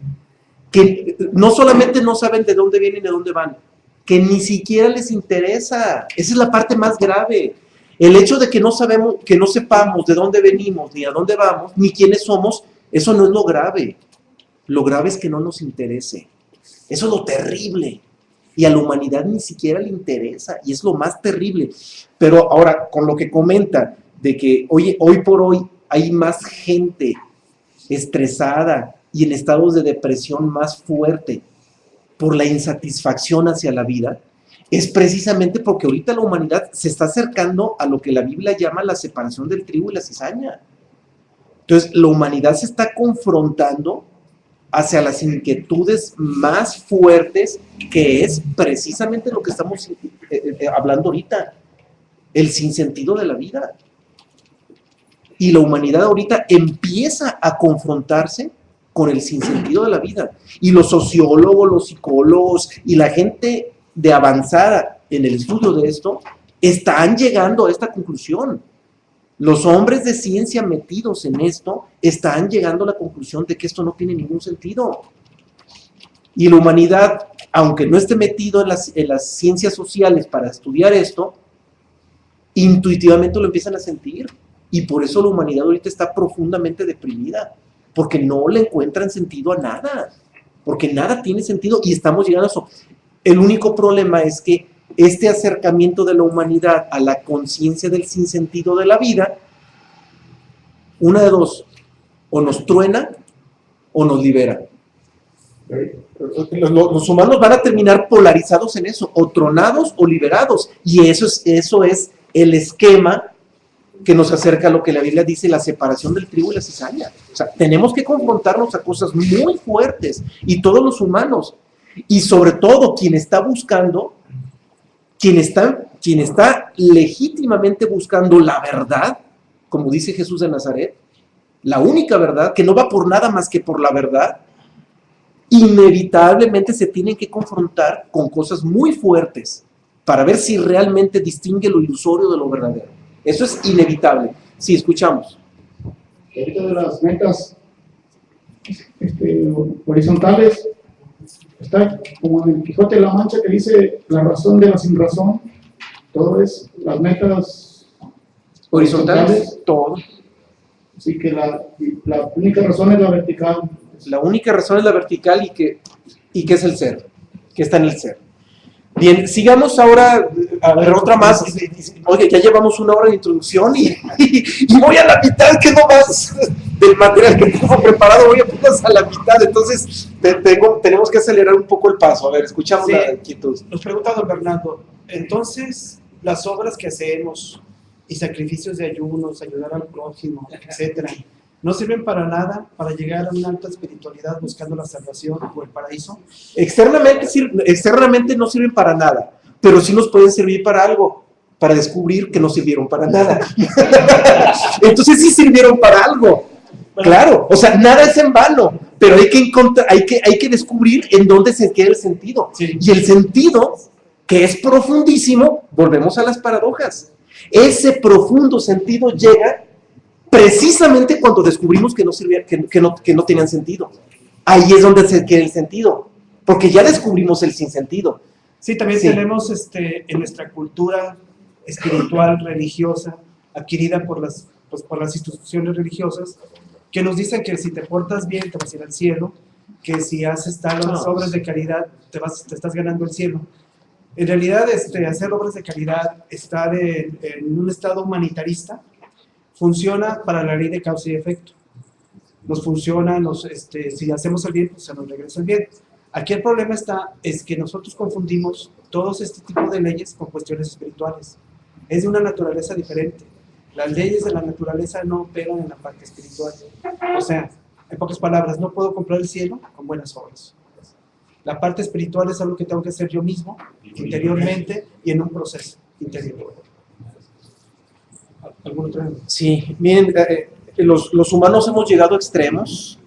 que no solamente no saben de dónde vienen y de dónde van, que ni siquiera les interesa. Esa es la parte más grave. El hecho de que no sepamos de dónde venimos, ni a dónde vamos, ni quiénes somos, eso no es lo grave. Lo grave es que no nos interese. Eso es lo terrible. Y a la humanidad ni siquiera le interesa, y es lo más terrible. Pero ahora, con lo que comenta, de que hoy por hoy hay más gente estresada y en estados de depresión más fuerte por la insatisfacción hacia la vida, es precisamente porque ahorita la humanidad se está acercando a lo que la Biblia llama la separación del trigo y la cizaña. Entonces, la humanidad se está confrontando hacia las inquietudes más fuertes, que es precisamente lo que estamos hablando ahorita, el sinsentido de la vida. Y la humanidad ahorita empieza a confrontarse con el sinsentido de la vida. Y los sociólogos, los psicólogos y la gente de avanzada en el estudio de esto están llegando a esta conclusión. Los hombres de ciencia metidos en esto están llegando a la conclusión de que esto no tiene ningún sentido. Y la humanidad, aunque no esté metido en las ciencias sociales para estudiar esto, intuitivamente lo empiezan a sentir. Y por eso la humanidad ahorita está profundamente deprimida, porque no le encuentran sentido a nada, porque nada tiene sentido y estamos llegando a eso. El único problema es que este acercamiento de la humanidad a la conciencia del sinsentido de la vida, una de dos, o nos truena o nos libera. Los humanos van a terminar polarizados en eso, o tronados o liberados, y eso es el esquema que nos acerca a lo que la Biblia dice, la separación del trigo y la cizaña. O sea, tenemos que confrontarnos a cosas muy fuertes, y todos los humanos, y sobre todo quien está buscando, quien está legítimamente buscando la verdad, como dice Jesús de Nazaret, la única verdad, que no va por nada más que por la verdad, inevitablemente se tienen que confrontar con cosas muy fuertes para ver si realmente distingue lo ilusorio de lo verdadero. Eso es inevitable. Sí, escuchamos. Ahorita de las metas horizontales, está como en el Quijote de la Mancha que dice la razón de la sin razón, todo es las metas Horizontales, todo. Así que la única razón es la vertical. La única razón es la vertical y que es el ser, que está en el ser. Bien, sigamos ahora, a ver, otra más. Oye, ya llevamos 1 hora de introducción y voy a la mitad, que no más del material que tengo preparado, voy apenas a la mitad, entonces tenemos que acelerar un poco el paso. A ver, escuchamos la inquietud. Nos pregunta don Bernardo, entonces, las obras que hacemos y sacrificios de ayunos, ayudar al prójimo, etcétera, ¿no sirven para nada para llegar a una alta espiritualidad buscando la salvación o el paraíso? Externamente no sirven para nada, pero sí nos pueden servir para algo, para descubrir que no sirvieron para nada. Entonces sí sirvieron para algo. Claro, o sea, nada es en vano, pero hay que descubrir en dónde se queda el sentido. Sí. Y el sentido, que es profundísimo, volvemos a las paradojas. Ese profundo sentido llega precisamente cuando descubrimos que no tenían sentido. Ahí es donde se queda el sentido, porque ya descubrimos el sinsentido. Sí, también tenemos en nuestra cultura espiritual, religiosa, adquirida por las instituciones religiosas, que nos dicen que si te portas bien te vas a ir al cielo, que si haces tales obras de caridad te estás ganando el cielo. En realidad, hacer obras de caridad, estar en un estado humanitarista, funciona para la ley de causa y efecto. Nos funciona, si hacemos el bien, pues se nos regresa el bien. Aquí el problema es que nosotros confundimos todos este tipo de leyes con cuestiones espirituales. Es de una naturaleza diferente. Las leyes de la naturaleza no operan en la parte espiritual. O sea, en pocas palabras, no puedo comprar el cielo con buenas obras. La parte espiritual es algo que tengo que hacer yo mismo, interiormente y en un proceso interior. ¿Algún otro? Sí, miren, los humanos hemos llegado a extremos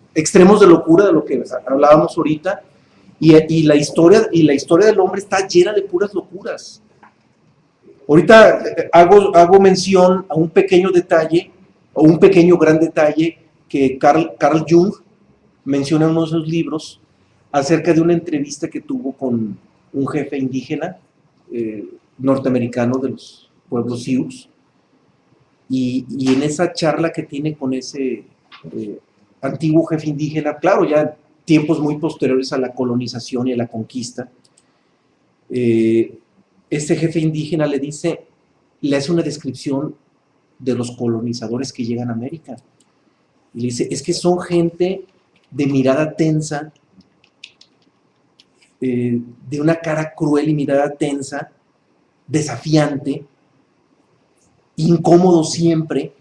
de locura, de lo que hablábamos ahorita, y la historia del hombre está llena de puras locuras. Ahorita hago mención a un pequeño detalle, o un pequeño gran detalle, que Carl Jung menciona en uno de sus libros, acerca de una entrevista que tuvo con un jefe indígena norteamericano de los pueblos Sioux, y en esa charla que tiene con ese antiguo jefe indígena, claro, ya tiempos muy posteriores a la colonización y a la conquista, este jefe indígena le hace una descripción de los colonizadores que llegan a América, y le dice, es que son gente de mirada tensa, de una cara cruel y mirada tensa, desafiante, incómodos siempre,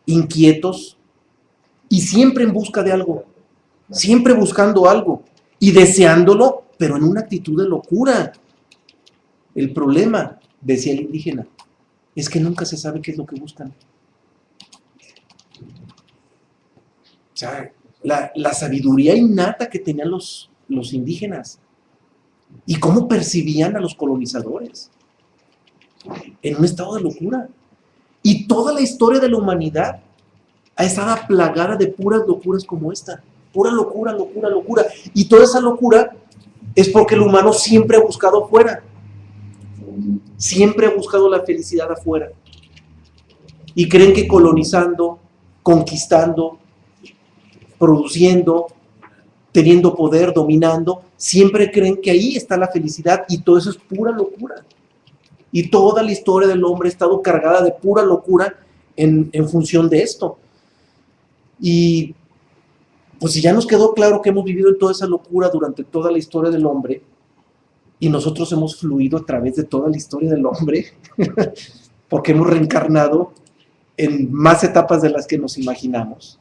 inquietos, y siempre en busca de algo, siempre buscando algo, y deseándolo, pero en una actitud de locura. El problema, decía el indígena, es que nunca se sabe qué es lo que buscan. O sea, la sabiduría innata que tenían los indígenas, y cómo percibían a los colonizadores, en un estado de locura. Y toda la historia de la humanidad ha estado plagada de puras locuras como esta. Pura locura, locura, locura. Y toda esa locura es porque el humano siempre ha buscado afuera. Siempre ha buscado la felicidad afuera. Y creen que colonizando, conquistando, produciendo, teniendo poder, dominando, siempre creen que ahí está la felicidad, y todo eso es pura locura. Y toda la historia del hombre ha estado cargada de pura locura en función de esto. Y pues si ya nos quedó claro que hemos vivido en toda esa locura durante toda la historia del hombre, y nosotros hemos fluido a través de toda la historia del hombre, porque hemos reencarnado en más etapas de las que nos imaginamos,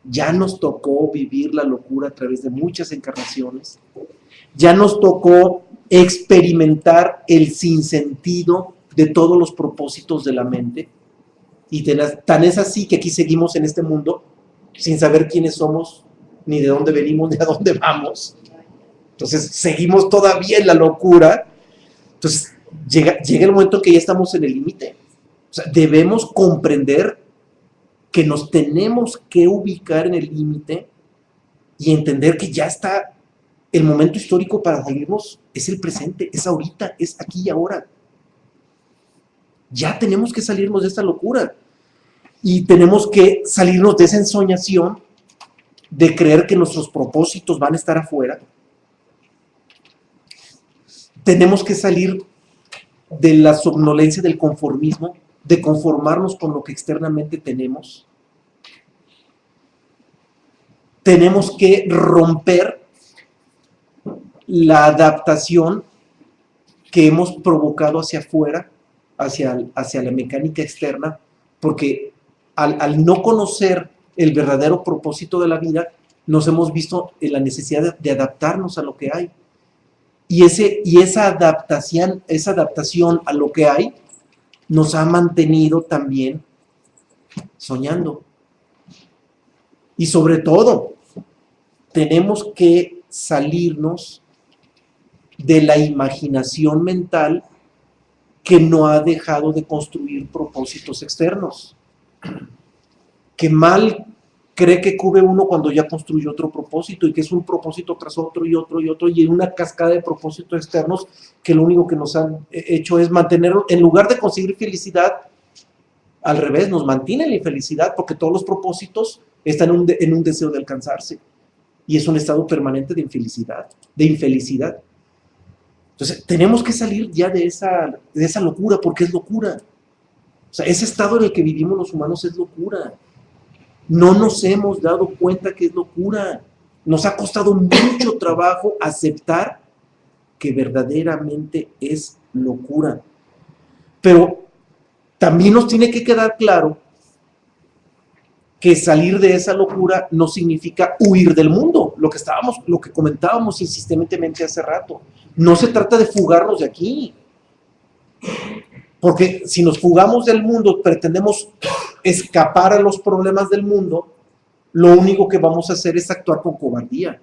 ya nos tocó vivir la locura a través de muchas encarnaciones, ya nos tocó experimentar el sinsentido de todos los propósitos de la mente, y tan es así que aquí seguimos en este mundo sin saber quiénes somos, ni de dónde venimos, ni a dónde vamos, Entonces, seguimos todavía en la locura. Entonces, llega el momento en que ya estamos en el límite. O sea, debemos comprender que nos tenemos que ubicar en el límite y entender que ya está el momento histórico para salirnos, es el presente, es ahorita, es aquí y ahora. Ya tenemos que salirnos de esta locura y tenemos que salirnos de esa ensoñación de creer que nuestros propósitos van a estar afuera. Tenemos que salir de la somnolencia del conformismo, de conformarnos con lo que externamente tenemos. Tenemos que romper la adaptación que hemos provocado hacia afuera, hacia la mecánica externa, porque al no conocer el verdadero propósito de la vida, nos hemos visto en la necesidad de adaptarnos a lo que hay. Y esa adaptación a lo que hay nos ha mantenido también soñando. Y sobre todo, tenemos que salirnos de la imaginación mental que no ha dejado de construir propósitos externos. Que mal cree que cubre uno cuando ya construyó otro propósito y que es un propósito tras otro y otro y otro y en una cascada de propósitos externos que lo único que nos han hecho es mantener, en lugar de conseguir felicidad, al revés, nos mantiene la infelicidad porque todos los propósitos están en un deseo de alcanzarse y es un estado permanente de infelicidad. Entonces, tenemos que salir ya de esa locura, porque es locura. O sea, ese estado en el que vivimos los humanos es locura. No nos hemos dado cuenta que es locura. Nos ha costado mucho trabajo aceptar que verdaderamente es locura. Pero también nos tiene que quedar claro que salir de esa locura no significa huir del mundo, lo que comentábamos insistentemente hace rato. No se trata de fugarnos de aquí, porque si nos fugamos del mundo, pretendemos escapar a los problemas del mundo, lo único que vamos a hacer es actuar con cobardía.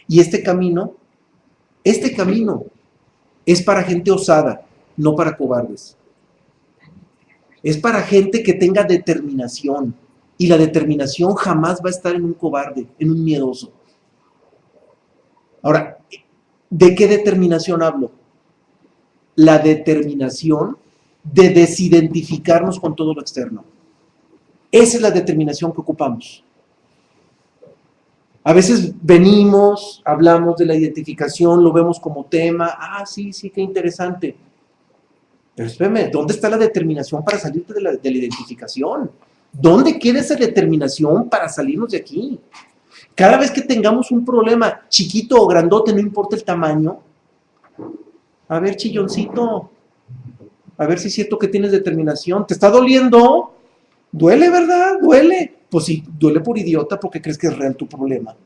Y este camino es para gente osada, no para cobardes. Es para gente que tenga determinación. Y la determinación jamás va a estar en un cobarde, en un miedoso. Ahora, ¿de qué determinación hablo? La determinación de desidentificarnos con todo lo externo. Esa es la determinación que ocupamos. A veces venimos, hablamos de la identificación, lo vemos como tema, sí, qué interesante. Pero espérame, ¿dónde está la determinación para salirte de la identificación? ¿Dónde queda esa determinación para salirnos de aquí? Cada vez que tengamos un problema, chiquito o grandote, no importa el tamaño, a ver, chilloncito, a ver si es cierto que tienes determinación. ¿Te está doliendo? ¿Duele, verdad? ¿Duele? Pues sí, duele por idiota porque crees que es real tu problema.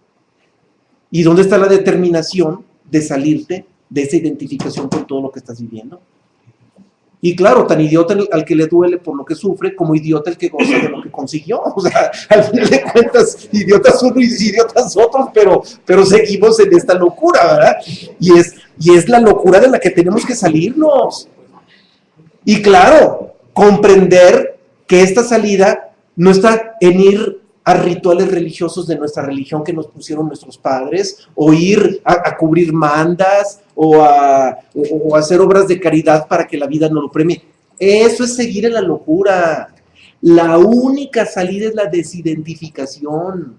¿Y dónde está la determinación de salirte de esa identificación con todo lo que estás viviendo? Y claro, tan idiota al que le duele por lo que sufre, como idiota el que goza de lo que consiguió. O sea, al final de cuentas, idiotas unos y idiotas otros, pero seguimos en esta locura, ¿verdad? Y es la locura de la que tenemos que salirnos. Y claro, comprender que esta salida no está en ir a rituales religiosos de nuestra religión que nos pusieron nuestros padres, o ir a cubrir mandas, o a hacer obras de caridad para que la vida nos lo premie. Eso es seguir en la locura. La única salida es la desidentificación.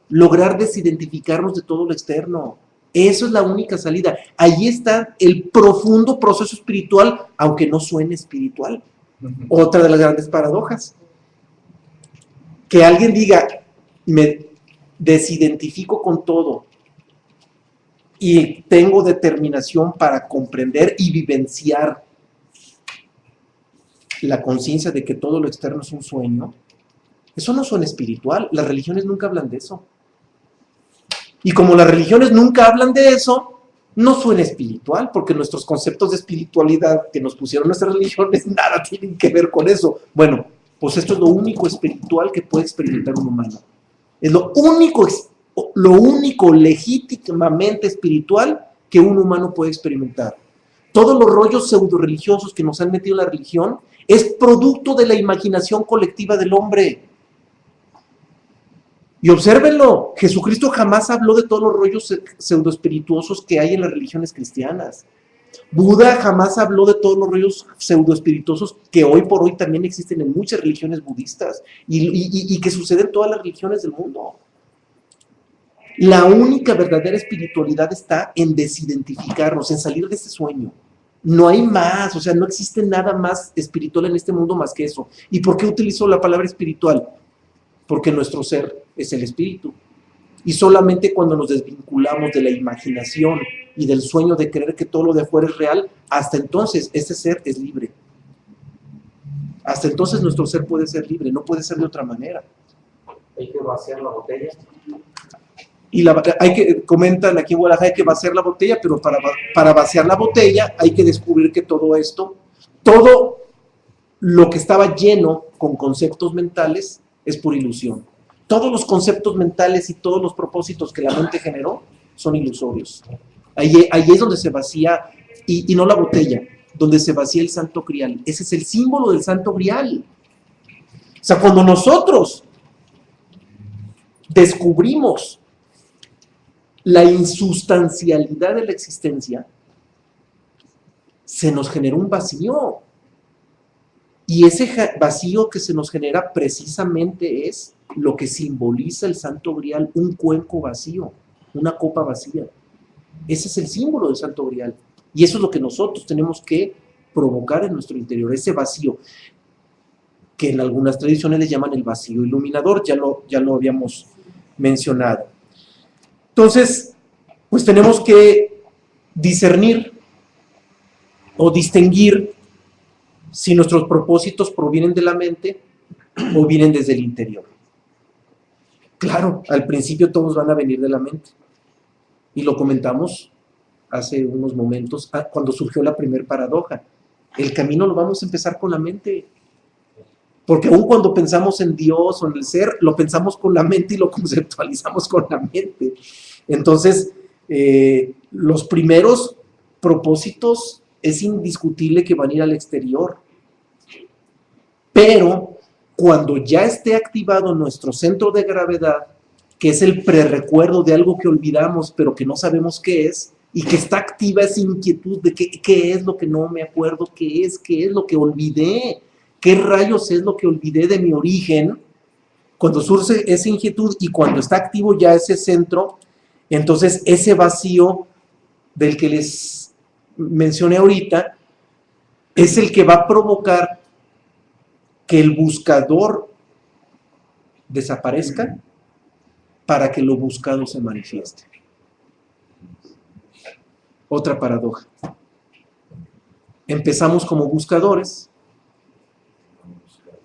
Lograr desidentificarnos de todo lo externo. Eso es la única salida. Ahí está el profundo proceso espiritual, aunque no suene espiritual. Otra de las grandes paradojas. Que alguien diga, me desidentifico con todo y tengo determinación para comprender y vivenciar la conciencia de que todo lo externo es un sueño. Eso no suena espiritual. Las religiones nunca hablan de eso. Y como las religiones nunca hablan de eso, no suena espiritual, porque nuestros conceptos de espiritualidad que nos pusieron nuestras religiones nada tienen que ver con eso. Bueno, pues esto es lo único espiritual que puede experimentar un humano. Es lo único lo único legítimamente espiritual que un humano puede experimentar. Todos los rollos pseudo-religiosos que nos han metido en la religión es producto de la imaginación colectiva del hombre. Y obsérvenlo, Jesucristo jamás habló de todos los rollos pseudo-espirituosos que hay en las religiones cristianas. Buda jamás habló de todos los rollos pseudo-espirituosos que hoy por hoy también existen en muchas religiones budistas y que suceden en todas las religiones del mundo. La única verdadera espiritualidad está en desidentificarnos, en salir de este sueño. No hay más, o sea, no existe nada más espiritual en este mundo más que eso. ¿Y por qué utilizo la palabra espiritual? Porque nuestro ser es el espíritu. Y solamente cuando nos desvinculamos de la imaginación y del sueño de creer que todo lo de afuera es real, hasta entonces ese ser es libre. Hasta entonces nuestro ser puede ser libre, no puede ser de otra manera. Hay que vaciar la botella. Y comentan aquí en Guadalajara, hay que vaciar la botella, pero para vaciar la botella hay que descubrir que todo lo que estaba lleno con conceptos mentales es pura ilusión. Todos los conceptos mentales y todos los propósitos que la mente generó son ilusorios. Ahí es donde se vacía, y no la botella, donde se vacía el Santo Grial. Ese es el símbolo del Santo Grial. O sea, cuando nosotros descubrimos la insustancialidad de la existencia, se nos genera un vacío. Y ese vacío que se nos genera precisamente es lo que simboliza el Santo Grial, un cuenco vacío, una copa vacía. Ese es el símbolo del Santo Grial. Y eso es lo que nosotros tenemos que provocar en nuestro interior, ese vacío, que en algunas tradiciones le llaman el vacío iluminador, ya lo habíamos mencionado. Entonces, pues tenemos que discernir o distinguir si nuestros propósitos provienen de la mente o vienen desde el interior. Claro, al principio todos van a venir de la mente. Y lo comentamos hace unos momentos, cuando surgió la primer paradoja. El camino lo vamos a empezar con la mente. Porque aun cuando pensamos en Dios o en el ser, lo pensamos con la mente y lo conceptualizamos con la mente. Entonces, los primeros propósitos es indiscutible que van a ir al exterior. Pero cuando ya esté activado nuestro centro de gravedad, que es el prerrecuerdo de algo que olvidamos, pero que no sabemos qué es, y que está activa esa inquietud de qué es lo que no me acuerdo, qué es lo que olvidé, qué rayos es lo que olvidé de mi origen. Cuando surge esa inquietud y cuando está activo ya ese centro, entonces ese vacío del que les mencioné ahorita es el que va a provocar que el buscador desaparezca para que lo buscado se manifieste. Otra paradoja. Empezamos como buscadores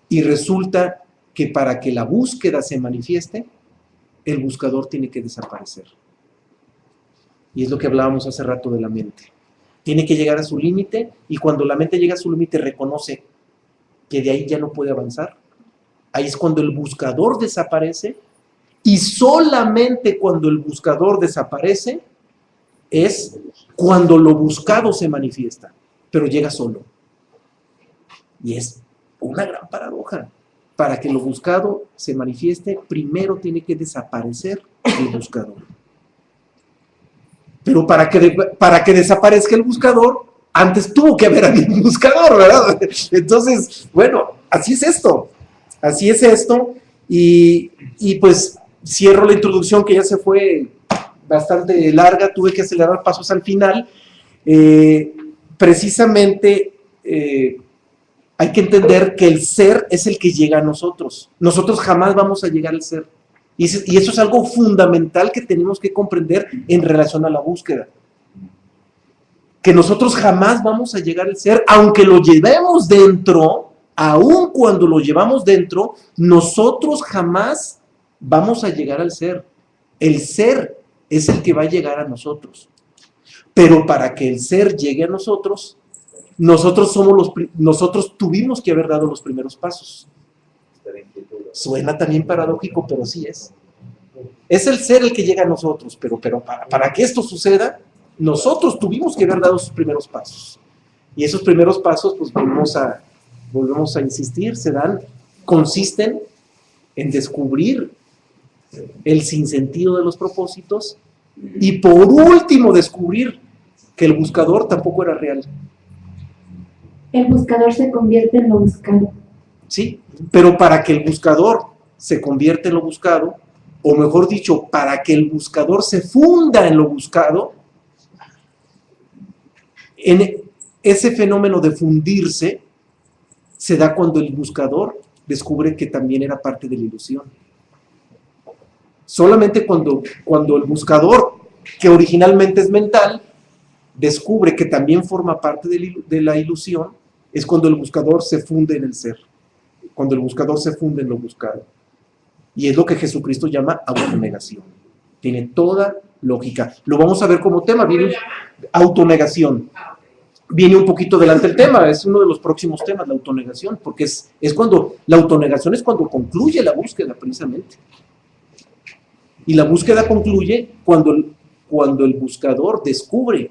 y resulta que para que la búsqueda se manifieste, el buscador tiene que desaparecer. Y es lo que hablábamos hace rato de la mente. Tiene que llegar a su límite, y cuando la mente llega a su límite reconoce que de ahí ya no puede avanzar. Ahí es cuando el buscador desaparece, y solamente cuando el buscador desaparece es cuando lo buscado se manifiesta, pero llega solo. Y es una gran paradoja. Para que lo buscado se manifieste, primero tiene que desaparecer el buscador. Pero para que desaparezca el buscador, antes tuvo que haber habido un buscador, ¿verdad? Entonces, bueno, así es esto. Así es esto. Y pues cierro la introducción, que ya se fue bastante larga, tuve que acelerar pasos al final. Precisamente hay que entender que el ser es el que llega a nosotros. Nosotros jamás vamos a llegar al ser. Y eso es algo fundamental que tenemos que comprender en relación a la búsqueda. Que nosotros jamás vamos a llegar al ser, aunque lo llevemos dentro, aun cuando lo llevamos dentro, nosotros jamás vamos a llegar al ser. El ser es el que va a llegar a nosotros. Pero para que el ser llegue a nosotros, nosotros tuvimos que haber dado los primeros pasos. Suena también paradójico, pero sí es. Es el ser el que llega a nosotros, pero para que esto suceda, nosotros tuvimos que haber dado sus primeros pasos. Y esos primeros pasos, pues volvemos a insistir, consisten en descubrir el sinsentido de los propósitos y por último descubrir que el buscador tampoco era real. El buscador se convierte en lo buscado. Sí, pero para que el buscador se convierta en lo buscado, o mejor dicho, para que el buscador se funda en lo buscado, en ese fenómeno de fundirse se da cuando el buscador descubre que también era parte de la ilusión. Solamente cuando el buscador, que originalmente es mental, descubre que también forma parte de la ilusión, es cuando el buscador se funde en el ser, cuando el buscador se funde en lo buscado. Y es lo que Jesucristo llama autonegación. Tiene toda lógica. Lo vamos a ver como tema, viene autonegación. Viene un poquito delante el tema, es uno de los próximos temas, la autonegación, porque es cuando, la autonegación es cuando concluye la búsqueda, precisamente. Y la búsqueda concluye cuando el buscador descubre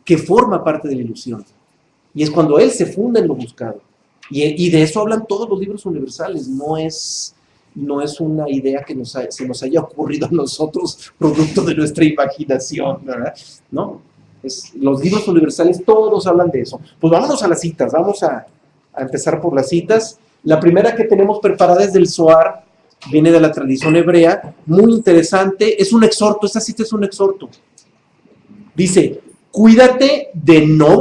que forma parte de la ilusión. Y es cuando él se funda en lo buscado. Y de eso hablan todos los libros universales, no es una idea que se nos haya ocurrido a nosotros, producto de nuestra imaginación, ¿verdad? No, los libros universales todos hablan de eso. Pues vámonos a las citas, vamos a empezar por las citas. La primera que tenemos preparada es del Zohar, viene de la tradición hebrea, muy interesante, es un exhorto, esta cita es un exhorto. Dice, cuídate de no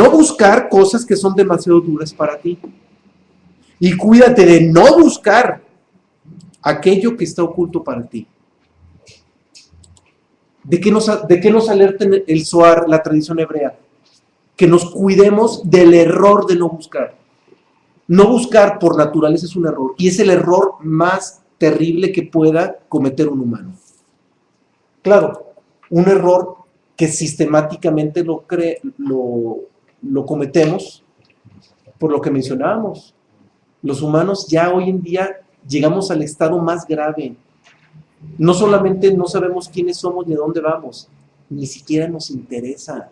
buscar cosas que son demasiado duras para ti. Y cuídate de no buscar aquello que está oculto para ti. ¿De qué nos alerta el Zohar, la tradición hebrea? Que nos cuidemos del error de no buscar. No buscar por naturaleza es un error. Y es el error más terrible que pueda cometer un humano. Claro, un error que sistemáticamente lo cometemos por lo que mencionábamos. Los humanos ya hoy en día llegamos al estado más grave. No solamente no sabemos quiénes somos ni a dónde vamos, ni siquiera nos interesa.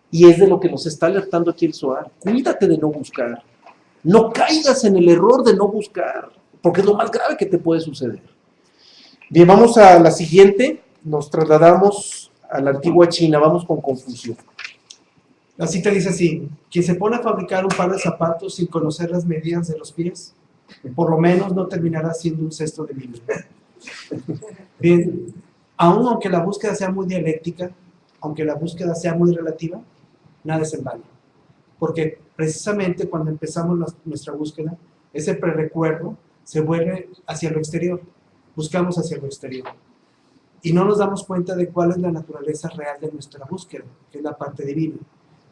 Y es de lo que nos está alertando aquí el Zohar. Cuídate de no buscar. No caigas en el error de no buscar, porque es lo más grave que te puede suceder. Bien, vamos a la siguiente. Nos trasladamos a la antigua China. Vamos con Confucio. La cita dice así: quien se pone a fabricar un par de zapatos sin conocer las medidas de los pies, por lo menos no terminará siendo un cesto de vino. Bien, aunque la búsqueda sea muy dialéctica, aunque la búsqueda sea muy relativa, nada es en vano. Porque precisamente cuando empezamos nuestra búsqueda, ese prerecuerdo se vuelve hacia lo exterior. Buscamos hacia lo exterior. Y no nos damos cuenta de cuál es la naturaleza real de nuestra búsqueda, que es la parte divina.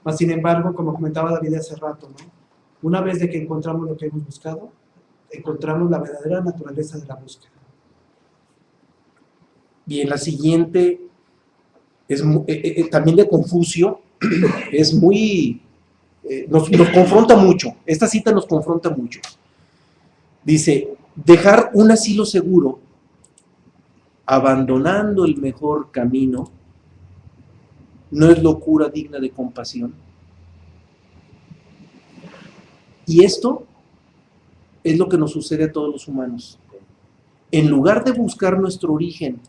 Mas, sin embargo, como comentaba David hace rato, ¿no? Una vez de que encontramos lo que hemos buscado, encontramos la verdadera naturaleza de la búsqueda. Bien, la siguiente es también de Confucio, es muy... nos confronta mucho, esta cita nos confronta mucho. Dice, dejar un asilo seguro, abandonando el mejor camino, no es locura digna de compasión. Y esto es lo que nos sucede a todos los humanos. En lugar de buscar nuestro origen,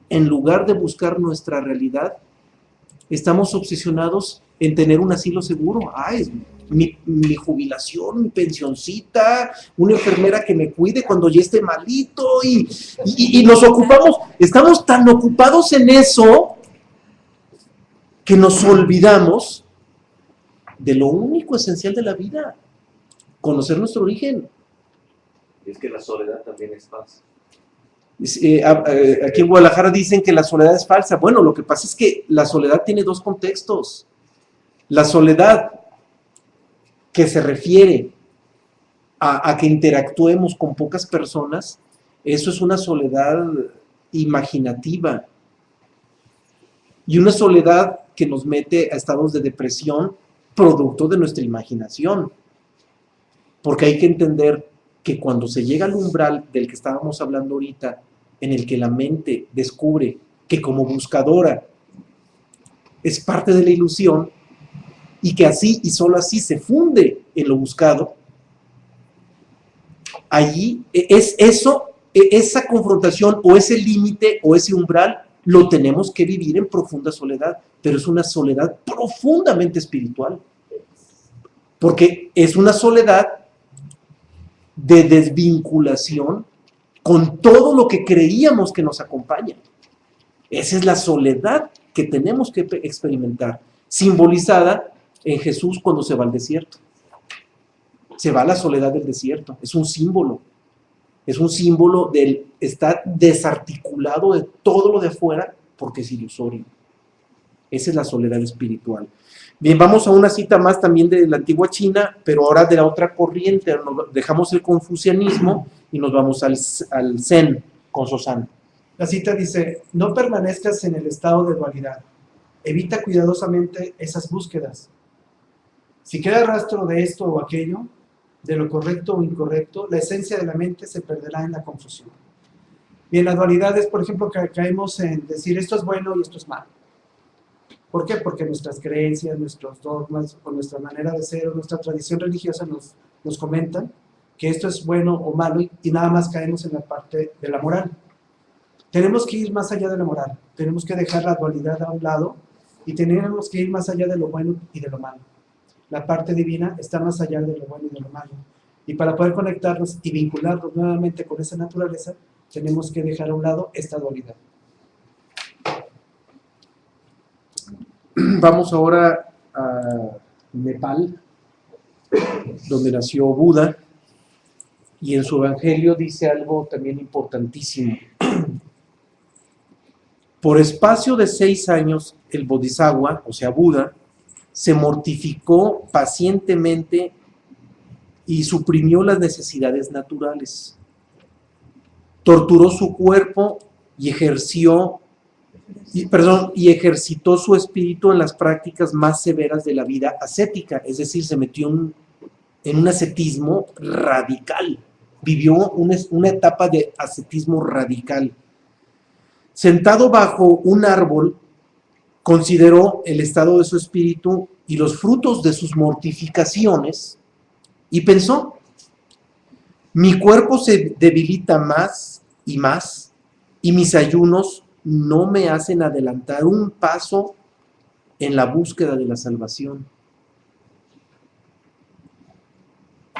en lugar de buscar nuestra realidad, estamos obsesionados en tener un asilo seguro. Ay, mi jubilación, mi pensioncita, una enfermera que me cuide cuando ya esté malito, y nos ocupamos, estamos tan ocupados en eso que nos olvidamos de lo único esencial de la vida, conocer nuestro origen. Y es que la soledad también es falsa. Aquí en Guadalajara dicen que la soledad es falsa. Bueno, lo que pasa es que la soledad tiene dos contextos. La soledad que se refiere a que interactuemos con pocas personas, eso es una soledad imaginativa. Y una soledad que nos mete a estados de depresión producto de nuestra imaginación. Porque hay que entender que cuando se llega al umbral del que estábamos hablando ahorita, en el que la mente descubre que como buscadora es parte de la ilusión y que así y solo así se funde en lo buscado, allí es eso, esa confrontación o ese límite o ese umbral lo tenemos que vivir en profunda soledad, pero es una soledad profundamente espiritual, porque es una soledad de desvinculación con todo lo que creíamos que nos acompaña. Esa es la soledad que tenemos que experimentar, simbolizada en Jesús cuando se va al desierto. Se va a la soledad del desierto, es un símbolo del estar desarticulado de todo lo de afuera porque es ilusorio. Esa es la soledad espiritual. Bien, vamos a una cita más también de la antigua China, pero ahora de la otra corriente. Dejamos el confucianismo y nos vamos al Zen con Sosán. La cita dice: no permanezcas en el estado de dualidad. Evita cuidadosamente esas búsquedas. Si queda rastro de esto o aquello, de lo correcto o incorrecto, la esencia de la mente se perderá en la confusión. Bien, la dualidad es, por ejemplo, que caemos en decir esto es bueno y esto es malo. ¿Por qué? Porque nuestras creencias, nuestros dogmas, o nuestra manera de ser, o nuestra tradición religiosa nos comentan que esto es bueno o malo y nada más caemos en la parte de la moral. Tenemos que ir más allá de la moral, tenemos que dejar la dualidad a un lado y tenemos que ir más allá de lo bueno y de lo malo. La parte divina está más allá de lo bueno y de lo malo. Y para poder conectarnos y vincularnos nuevamente con esa naturaleza, tenemos que dejar a un lado esta dualidad. Vamos ahora a Nepal, donde nació Buda, y en su evangelio dice algo también importantísimo. Por espacio de 6 años, el Bodhisattva, o sea Buda, se mortificó pacientemente y suprimió las necesidades naturales. Torturó su cuerpo y ejercitó su espíritu en las prácticas más severas de la vida ascética, es decir, se metió en un ascetismo radical, vivió una etapa de ascetismo radical. Sentado bajo un árbol, consideró el estado de su espíritu y los frutos de sus mortificaciones y pensó: mi cuerpo se debilita más y mis ayunos no me hacen adelantar un paso en la búsqueda de la salvación.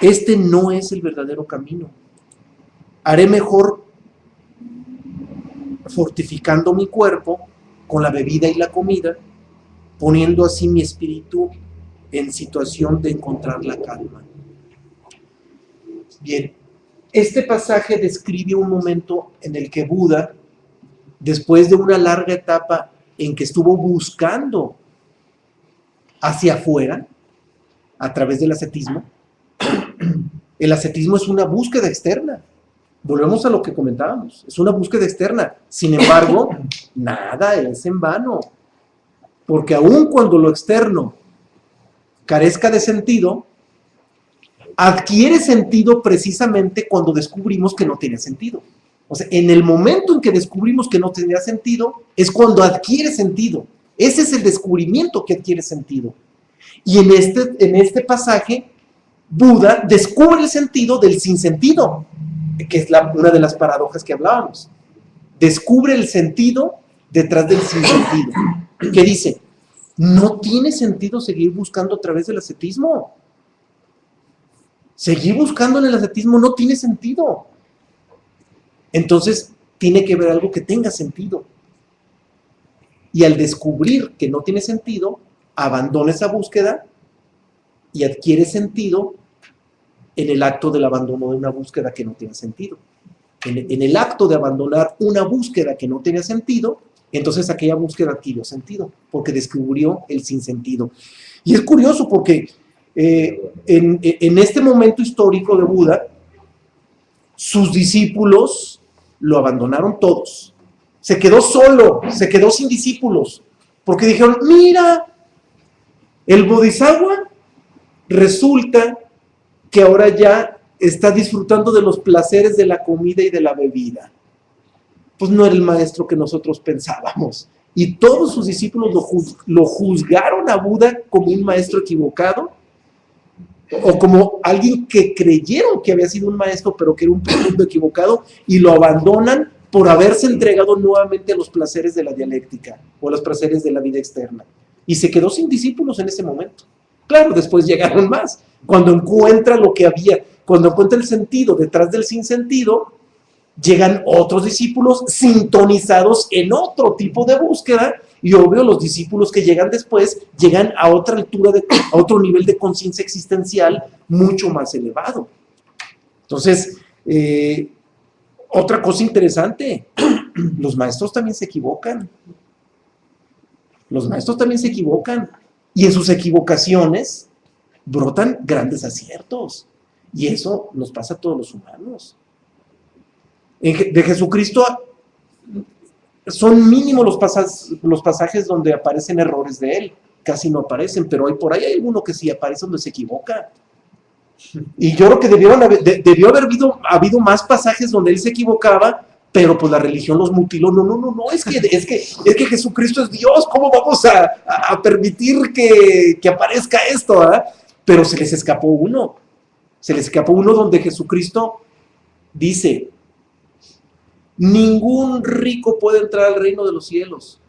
Este no es el verdadero camino. Haré mejor fortificando mi cuerpo con la bebida y la comida, poniendo así mi espíritu en situación de encontrar la calma. Bien, este pasaje describe un momento en el que Buda, después de una larga etapa en que estuvo buscando hacia afuera, a través del ascetismo, el ascetismo es una búsqueda externa. Volvemos a lo que comentábamos, es una búsqueda externa. Sin embargo, nada es en vano, porque aun cuando lo externo carezca de sentido, adquiere sentido precisamente cuando descubrimos que no tiene sentido. O sea, en el momento en que descubrimos que no tenía sentido, es cuando adquiere sentido. Ese es el descubrimiento que adquiere sentido. Y en este pasaje, Buda descubre el sentido del sinsentido, que es una de las paradojas que hablábamos. Descubre el sentido detrás del sinsentido. ¿Qué dice? No tiene sentido seguir buscando a través del ascetismo. Seguir buscando en el ascetismo no tiene sentido. Entonces, tiene que haber algo que tenga sentido. Y al descubrir que no tiene sentido, abandona esa búsqueda y adquiere sentido en el acto del abandono de una búsqueda que no tiene sentido. En el acto de abandonar una búsqueda que no tenía sentido, entonces aquella búsqueda adquirió sentido, porque descubrió el sinsentido. Y es curioso porque en este momento histórico de Buda, sus discípulos lo abandonaron todos. Se quedó solo, se quedó sin discípulos, porque dijeron: mira, el Bodhisattva resulta que ahora ya está disfrutando de los placeres de la comida y de la bebida. Pues no era el maestro que nosotros pensábamos. Y todos sus discípulos lo juzgaron a Buda como un maestro equivocado, o como alguien que creyeron que había sido un maestro, pero que era un profundo equivocado, y lo abandonan por haberse entregado nuevamente a los placeres de la dialéctica, o a los placeres de la vida externa. Y se quedó sin discípulos en ese momento. Claro, después llegaron más. Cuando encuentra lo que había, cuando encuentra el sentido detrás del sinsentido, llegan otros discípulos sintonizados en otro tipo de búsqueda, y obvio los discípulos que llegan después llegan a otra altura, a otro nivel de conciencia existencial mucho más elevado. Entonces, otra cosa interesante, los maestros también se equivocan. Los maestros también se equivocan, y en sus equivocaciones brotan grandes aciertos, y eso nos pasa a todos los humanos. De Jesucristo son mínimos los pasajes donde aparecen errores de él, casi no aparecen, pero por ahí hay alguno que sí aparece donde se equivoca. Y yo creo que debió haber habido más pasajes donde él se equivocaba, pero pues la religión los mutiló. No, es que Jesucristo es Dios, ¿cómo vamos a permitir que aparezca esto? Pero se les escapó uno donde Jesucristo dice: ningún rico puede entrar al reino de los cielos.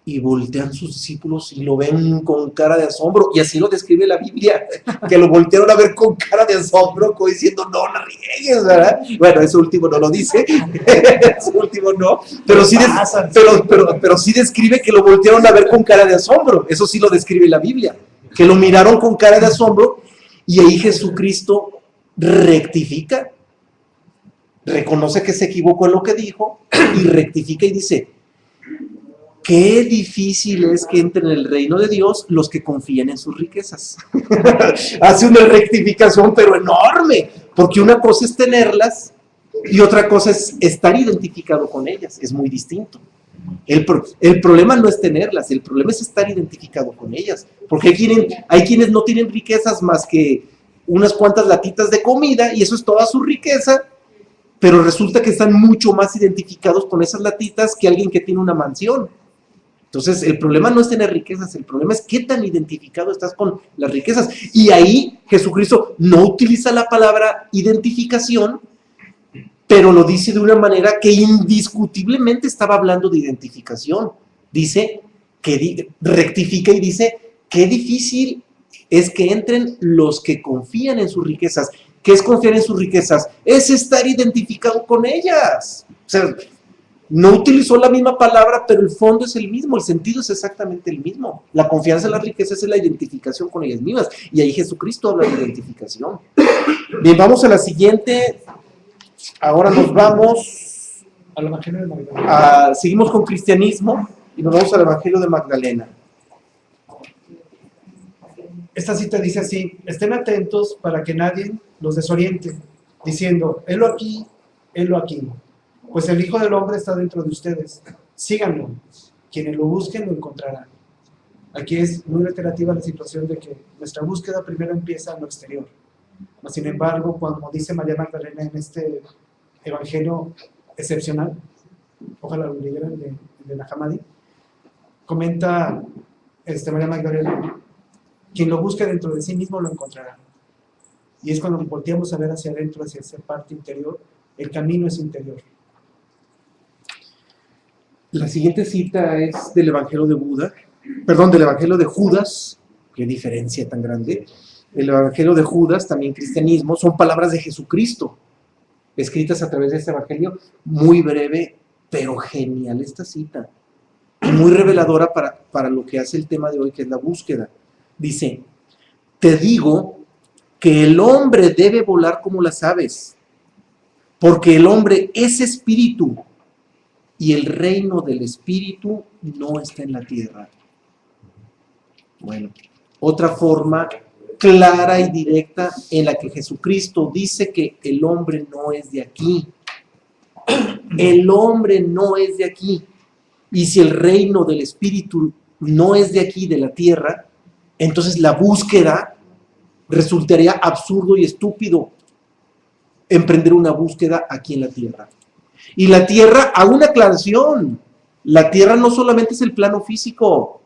Y voltean sus discípulos y lo ven con cara de asombro, y así lo describe la Biblia, que lo voltearon a ver con cara de asombro, como diciendo, no la riegues, ¿verdad? Bueno, eso último no lo dice, eso último no, pero sí describe que lo voltearon a ver con cara de asombro. Eso sí lo describe la Biblia, que lo miraron con cara de asombro, y ahí Jesucristo rectifica, reconoce que se equivocó en lo que dijo, y rectifica y dice: qué difícil es que entren en el reino de Dios los que confían en sus riquezas. Hace una rectificación, pero enorme, porque una cosa es tenerlas y otra cosa es estar identificado con ellas. Es muy distinto. El problema no es tenerlas, el problema es estar identificado con ellas, porque hay quienes no tienen riquezas más que unas cuantas latitas de comida, y eso es toda su riqueza, pero resulta que están mucho más identificados con esas latitas que alguien que tiene una mansión. Entonces, el problema no es tener riquezas, el problema es qué tan identificado estás con las riquezas. Y ahí Jesucristo no utiliza la palabra identificación, pero lo dice de una manera que indiscutiblemente estaba hablando de identificación. Dice, rectifica y dice, qué difícil es que entren los que confían en sus riquezas. ¿Qué es confiar en sus riquezas? Es estar identificado con ellas. O sea, no utilizó la misma palabra, pero el fondo es el mismo, el sentido es exactamente el mismo. La confianza en las riquezas es la identificación con ellas mismas, y ahí Jesucristo habla de identificación. Bien, vamos a la siguiente. Ahora nos vamos al Evangelio de Magdalena. Seguimos con cristianismo y nos vamos al Evangelio de Magdalena. Esta cita dice así: estén atentos para que nadie los desoriente, diciendo, helo aquí, pues el Hijo del Hombre está dentro de ustedes. Síganlo, quienes lo busquen lo encontrarán. Aquí es muy reiterativa la situación de que nuestra búsqueda primero empieza en lo exterior. Sin embargo, como dice María Magdalena en este evangelio excepcional, ojalá lo leyeran de la Hamadi, comenta María Magdalena: quien lo busque dentro de sí mismo lo encontrará. Y es cuando volteamos a ver hacia adentro, hacia esa parte interior, el camino es interior. La siguiente cita es del Evangelio del Evangelio de Judas. Qué diferencia tan grande. El Evangelio de Judas, también cristianismo, son palabras de Jesucristo, escritas a través de este Evangelio. Muy breve, pero genial esta cita. Muy reveladora para lo que hace el tema de hoy, que es la búsqueda. Dice: te digo que el hombre debe volar como las aves, porque el hombre es espíritu, y el reino del espíritu no está en la tierra. Bueno, otra forma clara y directa en la que Jesucristo dice que el hombre no es de aquí. El hombre no es de aquí. Y si el reino del espíritu no es de aquí, de la tierra, entonces la búsqueda resultaría absurdo y estúpido emprender una búsqueda aquí en la Tierra. Y la Tierra, hago una aclaración, la Tierra no solamente es el plano físico,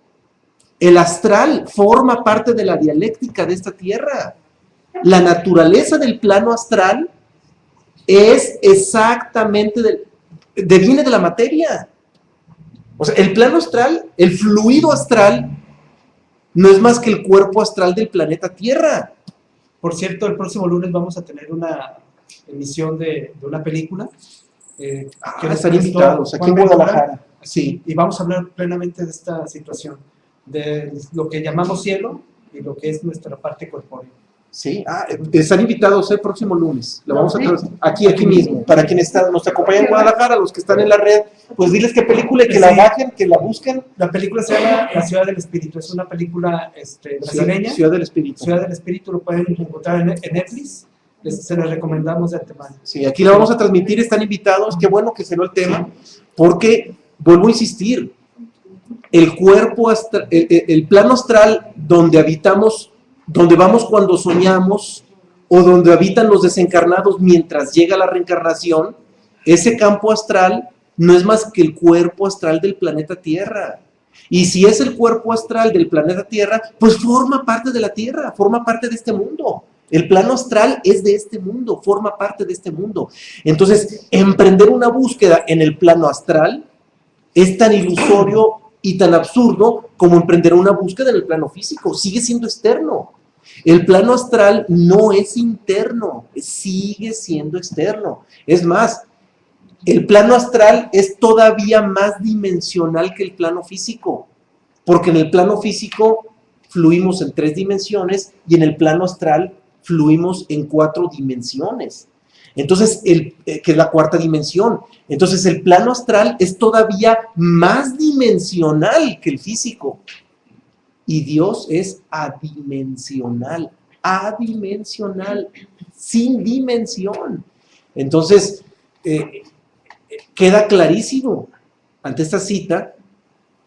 el astral forma parte de la dialéctica de esta Tierra. La naturaleza del plano astral es exactamente, deviene de la materia. O sea, el plano astral, el fluido astral, no es más que el cuerpo astral del planeta Tierra. Por cierto, el próximo lunes vamos a tener una emisión de una película. Que nos Están prestó invitados aquí en Juan Ventura. Guadalajara. Sí. Y vamos a hablar plenamente de esta situación, de lo que llamamos cielo y lo que es nuestra parte corpórea. Sí, están invitados el próximo lunes. Lo vamos a aquí mismo. Para quienes nos acompañan en Guadalajara, los que están en la red, pues diles qué película y que la bajen, que la busquen. La película se llama La Ciudad del Espíritu. Es una película brasileña. Ciudad del Espíritu. Ciudad del Espíritu lo pueden encontrar en Netflix. Se les recomendamos de antemano. Sí, aquí la vamos a transmitir, están invitados. Qué bueno que se dio el tema, porque vuelvo a insistir, el cuerpo astral, el plano astral donde habitamos, donde vamos cuando soñamos, o donde habitan los desencarnados mientras llega la reencarnación, ese campo astral no es más que el cuerpo astral del planeta Tierra. Y si es el cuerpo astral del planeta Tierra, pues forma parte de la Tierra, forma parte de este mundo. El plano astral es de este mundo, forma parte de este mundo. Entonces, emprender una búsqueda en el plano astral es tan ilusorio y tan absurdo como emprender una búsqueda en el plano físico. Sigue siendo externo. El plano astral no es interno, sigue siendo externo. Es más, el plano astral es todavía más dimensional que el plano físico, porque en el plano físico fluimos en 3 dimensiones y en el plano astral fluimos en 4 dimensiones. Entonces, que es la 4ª dimensión. Entonces, el plano astral es todavía más dimensional que el físico. Y Dios es adimensional, sin dimensión. Entonces, queda clarísimo ante esta cita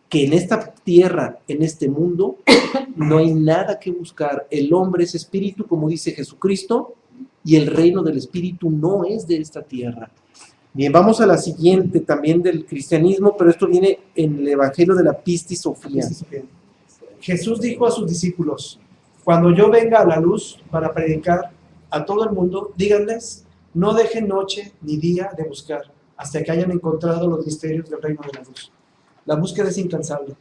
que en esta tierra, en este mundo, no hay nada que buscar. El hombre es espíritu, como dice Jesucristo, y el reino del espíritu no es de esta tierra. Bien, vamos a la siguiente, también del cristianismo, pero esto viene en el Evangelio de la Pistis Sofía. Jesús dijo a sus discípulos: cuando yo venga a la luz para predicar a todo el mundo, díganles, no dejen noche ni día de buscar, hasta que hayan encontrado los misterios del reino de la luz. La búsqueda es incansable,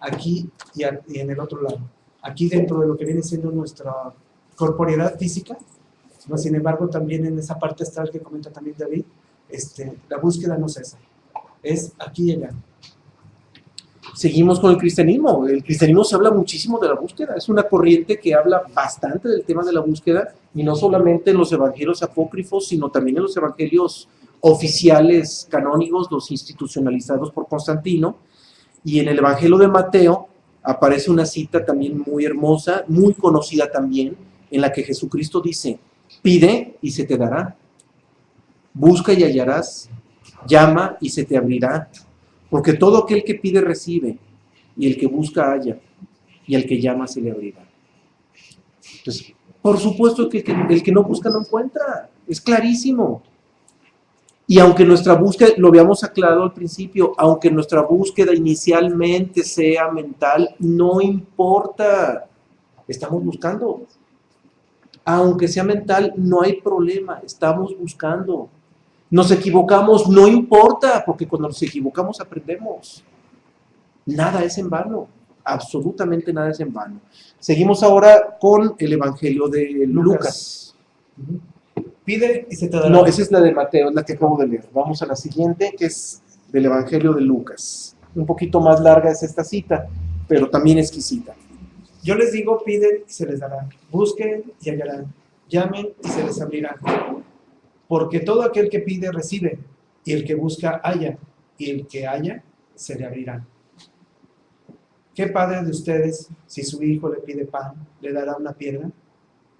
aquí y en el otro lado. Aquí dentro de lo que viene siendo nuestra corporeidad física, ¿no? Sin embargo, también en esa parte astral que comenta también David, la búsqueda no cesa, es aquí y allá. Seguimos con el cristianismo. El cristianismo se habla muchísimo de la búsqueda. Es una corriente que habla bastante del tema de la búsqueda, y no solamente en los evangelios apócrifos, sino también en los evangelios oficiales canónicos, los institucionalizados por Constantino. Y en el evangelio de Mateo aparece una cita también muy hermosa, muy conocida también, en la que Jesucristo dice: pide y se te dará, busca y hallarás, llama y se te abrirá. Porque todo aquel que pide recibe, y el que busca halla, y el que llama se le abrirá. Entonces, por supuesto que el que no busca no encuentra, es clarísimo. Y aunque nuestra búsqueda, lo habíamos aclarado al principio, aunque nuestra búsqueda inicialmente sea mental, no importa, estamos buscando. Aunque sea mental, no hay problema, estamos buscando. Nos equivocamos, no importa, porque cuando nos equivocamos aprendemos. Nada es en vano, absolutamente nada es en vano. Seguimos ahora con el Evangelio de Lucas. Pide y se te dará. No, esa es la de Mateo, es la que acabo de leer. Vamos a la siguiente, que es del Evangelio de Lucas. Un poquito más larga es esta cita, pero también exquisita. Yo les digo, piden y se les dará, busquen y hallarán, llamen y se les abrirá. Porque todo aquel que pide recibe, y el que busca halla, y el que halla se le abrirá. ¿Qué padre de ustedes, si su hijo le pide pan, le dará una piedra?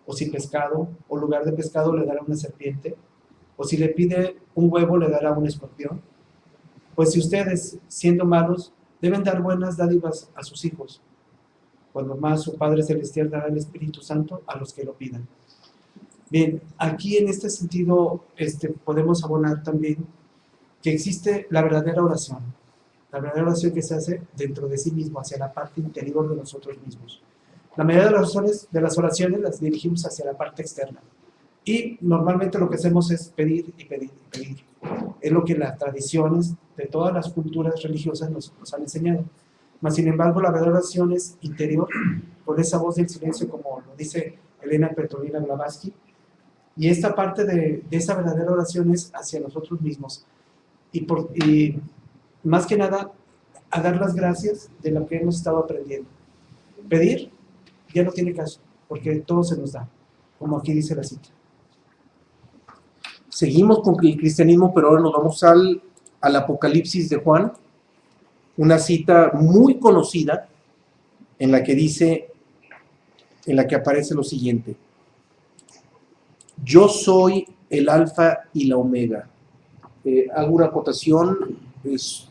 ¿O si pescado, o lugar de pescado, le dará una serpiente? ¿O si le pide un huevo, le dará un escorpión? Pues si ustedes, siendo malos, deben dar buenas dádivas a sus hijos, cuando más su Padre Celestial dará el Espíritu Santo a los que lo pidan. Bien, aquí en este sentido podemos abonar también que existe la verdadera oración que se hace dentro de sí mismo, hacia la parte interior de nosotros mismos. La mayoría de las oraciones las dirigimos hacia la parte externa. Y normalmente lo que hacemos es pedir y pedir y pedir. Es lo que las tradiciones de todas las culturas religiosas nos han enseñado. Mas, sin embargo, la verdadera oración es interior, con esa voz del silencio, como lo dice Elena Petronila Blavatsky. Y esta parte de esa verdadera oración es hacia nosotros mismos. Y más que nada, a dar las gracias de lo que hemos estado aprendiendo. Pedir ya no tiene caso, porque todo se nos da, como aquí dice la cita. Seguimos con el cristianismo, pero ahora nos vamos al Apocalipsis de Juan, una cita muy conocida en la que aparece lo siguiente: yo soy el alfa y la omega. Hago una acotación, es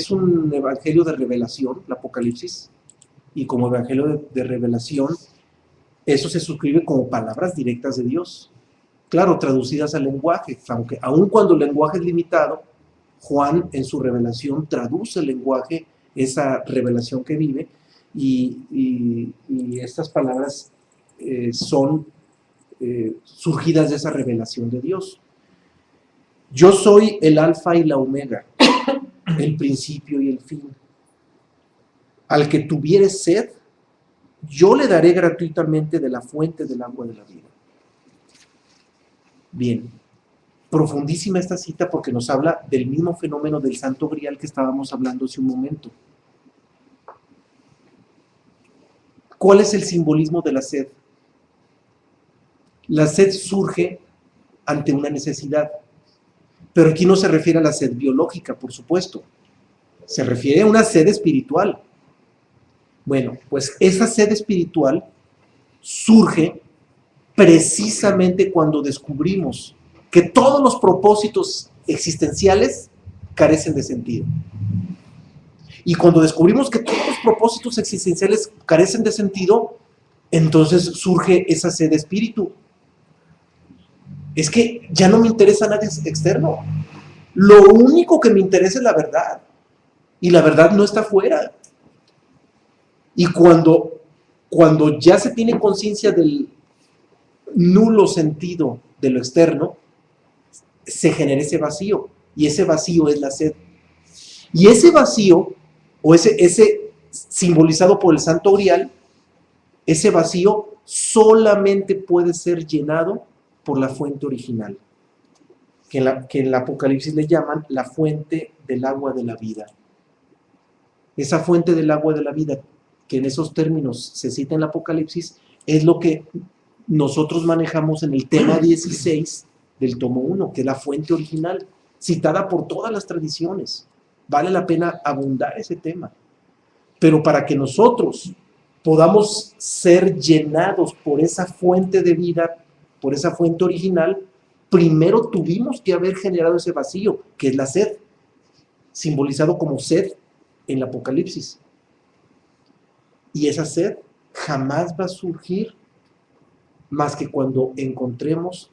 un evangelio de revelación, el Apocalipsis, y como evangelio de revelación, eso se suscribe como palabras directas de Dios. Claro, traducidas al lenguaje, aunque aun cuando el lenguaje es limitado, Juan en su revelación traduce el lenguaje, esa revelación que vive, y estas palabras son surgidas de esa revelación de Dios. Yo soy el alfa y la omega, el principio y el fin. Al que tuviere sed, yo le daré gratuitamente de la fuente del agua de la vida. Bien, profundísima esta cita porque nos habla del mismo fenómeno del Santo Grial que estábamos hablando hace un momento. ¿Cuál es el simbolismo de la sed? La sed surge ante una necesidad, pero aquí no se refiere a la sed biológica, por supuesto, se refiere a una sed espiritual. Bueno, pues esa sed espiritual surge precisamente cuando descubrimos que todos los propósitos existenciales carecen de sentido. Y cuando descubrimos que todos los propósitos existenciales carecen de sentido, entonces surge esa sed de espíritu. Es que ya no me interesa nada externo. Lo único que me interesa es la verdad. Y la verdad no está afuera. Y cuando ya se tiene conciencia del nulo sentido de lo externo, se genera ese vacío. Y ese vacío es la sed. Y ese vacío, o ese simbolizado por el Santo Grial, ese vacío solamente puede ser llenado por la fuente original, que en el Apocalipsis le llaman la fuente del agua de la vida. Esa fuente del agua de la vida, que en esos términos se cita en el Apocalipsis, es lo que nosotros manejamos en el tema 16 del tomo 1, que es la fuente original, citada por todas las tradiciones. Vale la pena abundar ese tema. Pero para que nosotros podamos ser llenados por esa fuente de vida, por esa fuente original, primero tuvimos que haber generado ese vacío, que es la sed, simbolizado como sed en el Apocalipsis. Y esa sed jamás va a surgir más que cuando encontremos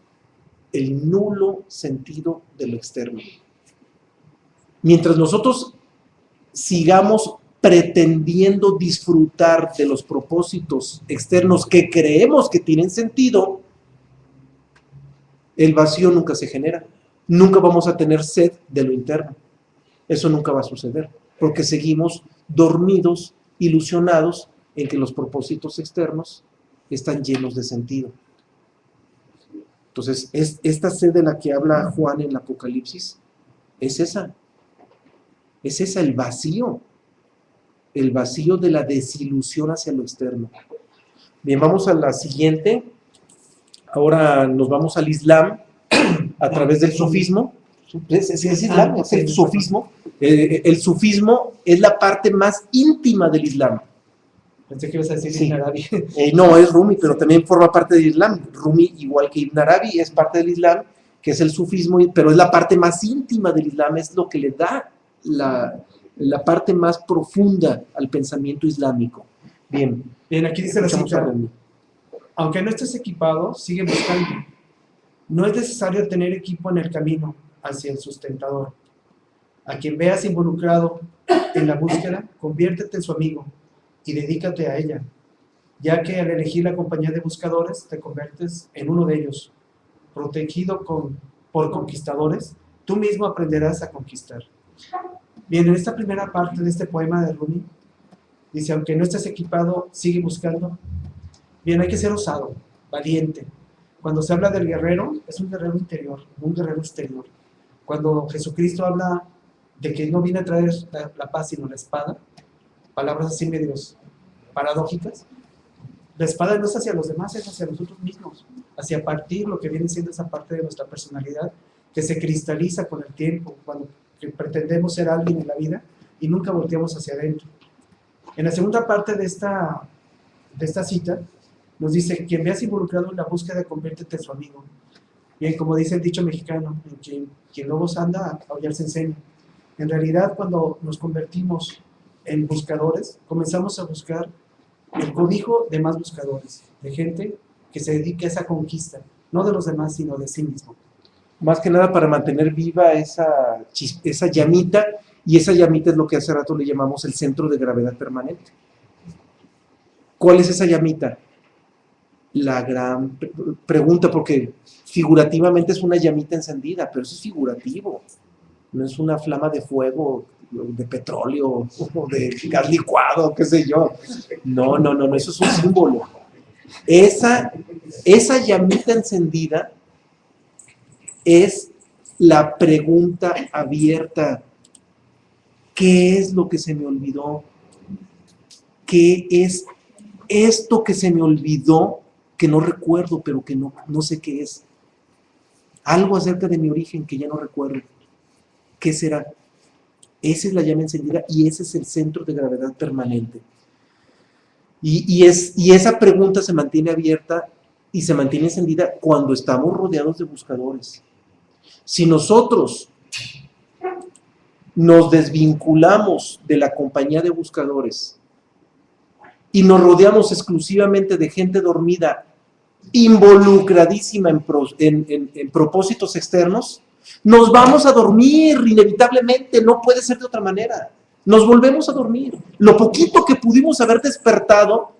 el nulo sentido de lo externo. Mientras nosotros sigamos pretendiendo disfrutar de los propósitos externos que creemos que tienen sentido, el vacío nunca se genera. Nunca vamos a tener sed de lo interno. Eso nunca va a suceder, porque seguimos dormidos, ilusionados en que los propósitos externos están llenos de sentido. Entonces, esta sed de la que habla Juan en el Apocalipsis es esa. Es esa, el vacío de la desilusión hacia lo externo. Bien, vamos a la siguiente. Ahora nos vamos al Islam a través del sufismo. Es Islam, es el sufismo. El sufismo es la parte más íntima del Islam. Pensé que ibas a decir Sí. Ibn Arabi. No, es Rumi, pero también forma parte del Islam. Rumi, igual que Ibn Arabi, es parte del Islam, que es el sufismo, pero es la parte más íntima del Islam, es lo que le da la parte más profunda al pensamiento islámico. Bien, Bien, aquí dice la escuchamos a cita: Rumi. aunque no estés equipado, sigue buscando. No es necesario tener equipo en el camino hacia el sustentador. A quien veas involucrado en la búsqueda, conviértete en su amigo y dedícate a ella, ya que al elegir la compañía de buscadores te conviertes en uno de ellos. Protegido por conquistadores, tú mismo aprenderás a conquistar. Bien, en esta primera parte de este poema de Rumi, dice: aunque no estés equipado, sigue buscando. Bien, hay que ser osado, valiente. Cuando se habla del guerrero, es un guerrero interior, un guerrero exterior. Cuando Jesucristo habla de que no viene a traer la paz sino la espada, palabras así medios paradójicas, la espada no es hacia los demás, es hacia nosotros mismos, hacia partir lo que viene siendo esa parte de nuestra personalidad que se cristaliza con el tiempo, cuando pretendemos ser alguien en la vida y nunca volteamos hacia adentro. En la segunda parte de esta cita, nos dice: quien veas involucrado en la búsqueda, conviértete en su amigo. Bien, como dice el dicho mexicano, quien lobos anda, a aullar se enseña. En realidad, cuando nos convertimos en buscadores, comenzamos a buscar el cobijo de más buscadores, de gente que se dedique a esa conquista, no de los demás, sino de sí mismo. Más que nada para mantener viva esa llamita, y esa llamita es lo que hace rato le llamamos el centro de gravedad permanente. ¿Cuál es esa llamita? La gran pregunta, porque figurativamente es una llamita encendida, pero eso es figurativo, no es una flama de fuego, de petróleo, o de gas licuado, qué sé yo. No, eso es un símbolo. Esa llamita encendida es la pregunta abierta: ¿qué es lo que se me olvidó? ¿Qué es esto que se me olvidó, que no recuerdo, pero que no sé qué es? Algo acerca de mi origen que ya no recuerdo. ¿Qué será? Esa es la llama encendida y ese es el centro de gravedad permanente. Y esa pregunta se mantiene abierta y se mantiene encendida cuando estamos rodeados de buscadores. Si nosotros nos desvinculamos de la compañía de buscadores y nos rodeamos exclusivamente de gente dormida, involucradísima en propósitos externos, nos vamos a dormir inevitablemente, no puede ser de otra manera. Nos volvemos a dormir. Lo poquito que pudimos haber despertado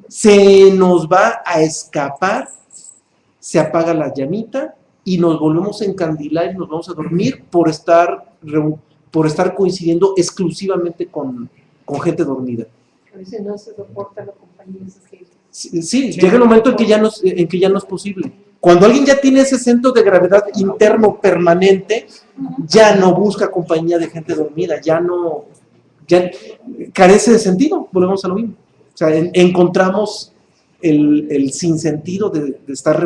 se nos va a escapar, se apaga la llamita y nos volvemos a encandilar y nos vamos a dormir por estar coincidiendo exclusivamente con gente dormida. A veces no se soporta la compañía. Sí, llega el momento en que ya no es posible. Cuando alguien ya tiene ese centro de gravedad interno permanente, ya no busca compañía de gente dormida, ya carece de sentido, volvemos a lo mismo. O sea, encontramos el sinsentido de estar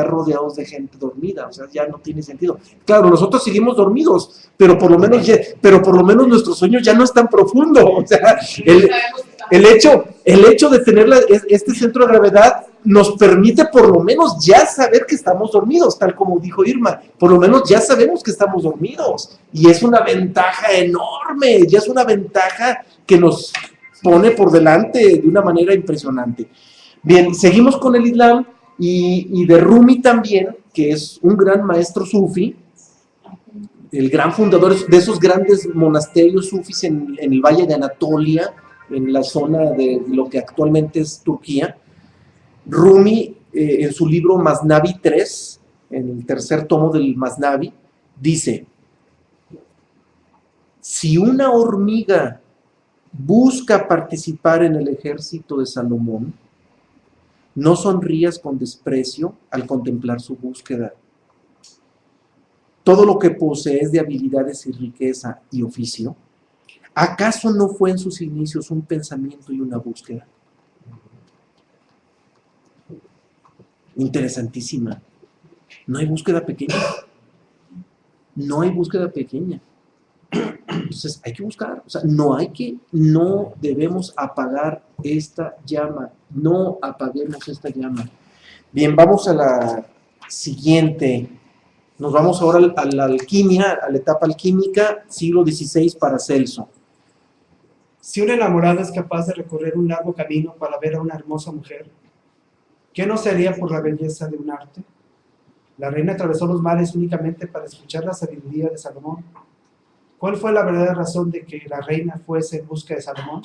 rodeados de gente dormida, o sea, ya no tiene sentido. Claro, nosotros seguimos dormidos, pero por lo menos nuestro sueño ya no es tan profundo. O sea, el hecho de tener este centro de gravedad nos permite por lo menos ya saber que estamos dormidos, tal como dijo Irma, por lo menos ya sabemos que estamos dormidos, y es una ventaja enorme, ya es una ventaja que nos pone por delante de una manera impresionante. Bien, seguimos con el Islam y de Rumi también, que es un gran maestro sufi, el gran fundador de esos grandes monasterios sufis en el valle de Anatolia, en la zona de lo que actualmente es Turquía. Rumi, en su libro Masnavi 3, en el tercer tomo del Masnavi, dice: si una hormiga busca participar en el ejército de Salomón, no sonrías con desprecio al contemplar su búsqueda. Todo lo que posees de habilidades y riqueza y oficio, ¿acaso no fue en sus inicios un pensamiento y una búsqueda? Interesantísima. No hay búsqueda pequeña. No hay búsqueda pequeña. Entonces hay que buscar. O sea, no debemos apagar esta llama. No apaguemos esta llama. Bien, vamos a la siguiente Nos vamos ahora a la alquimia, a la etapa alquímica, siglo XVI para Celso. Si un enamorado es capaz de recorrer un largo camino para ver a una hermosa mujer, ¿qué no sería por la belleza de un arte? La reina atravesó los mares únicamente para escuchar la sabiduría de Salomón. ¿Cuál fue la verdadera razón de que la reina fuese en busca de Salomón?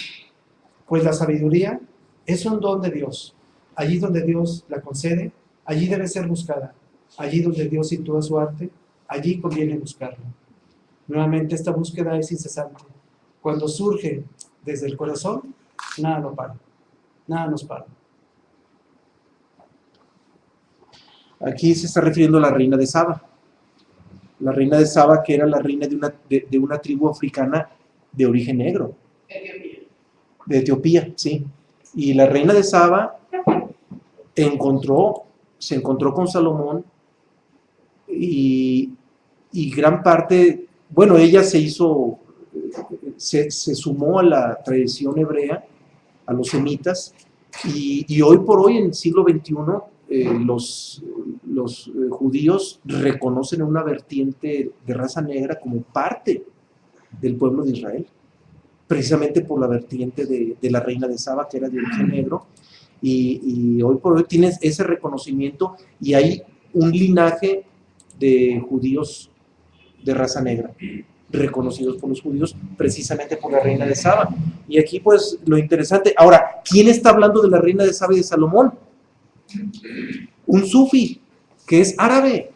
Pues la sabiduría es un don de Dios. Allí donde Dios la concede, allí debe ser buscada. Allí donde Dios sitúa su arte, allí conviene buscarlo. Nuevamente, esta búsqueda es incesante. Cuando surge desde el corazón, nada lo para. Nada nos para. Aquí se está refiriendo a la reina de Saba. La reina de Saba, que era la reina de una tribu africana de origen negro. De Etiopía, sí. Y la reina de Saba se encontró con Salomón y gran parte, bueno, ella se sumó a la tradición hebrea, a los semitas, y hoy por hoy, en el siglo XXI, los judíos reconocen una vertiente de raza negra como parte del pueblo de Israel, precisamente por la vertiente de la reina de Saba, que era de origen negro, y hoy por hoy tienes ese reconocimiento, y hay un linaje de judíos de raza negra, reconocidos por los judíos, precisamente por la reina de Saba. Y aquí pues lo interesante, ahora, ¿quién está hablando de la reina de Saba y de Salomón? Un sufi, que es árabe.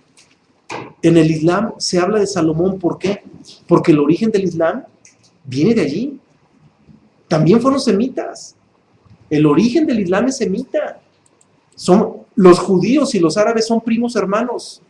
En el Islam se habla de Salomón, ¿por qué? Porque el origen del Islam viene de allí. También fueron semitas. El origen del Islam es semita. Los judíos y los árabes son primos hermanos.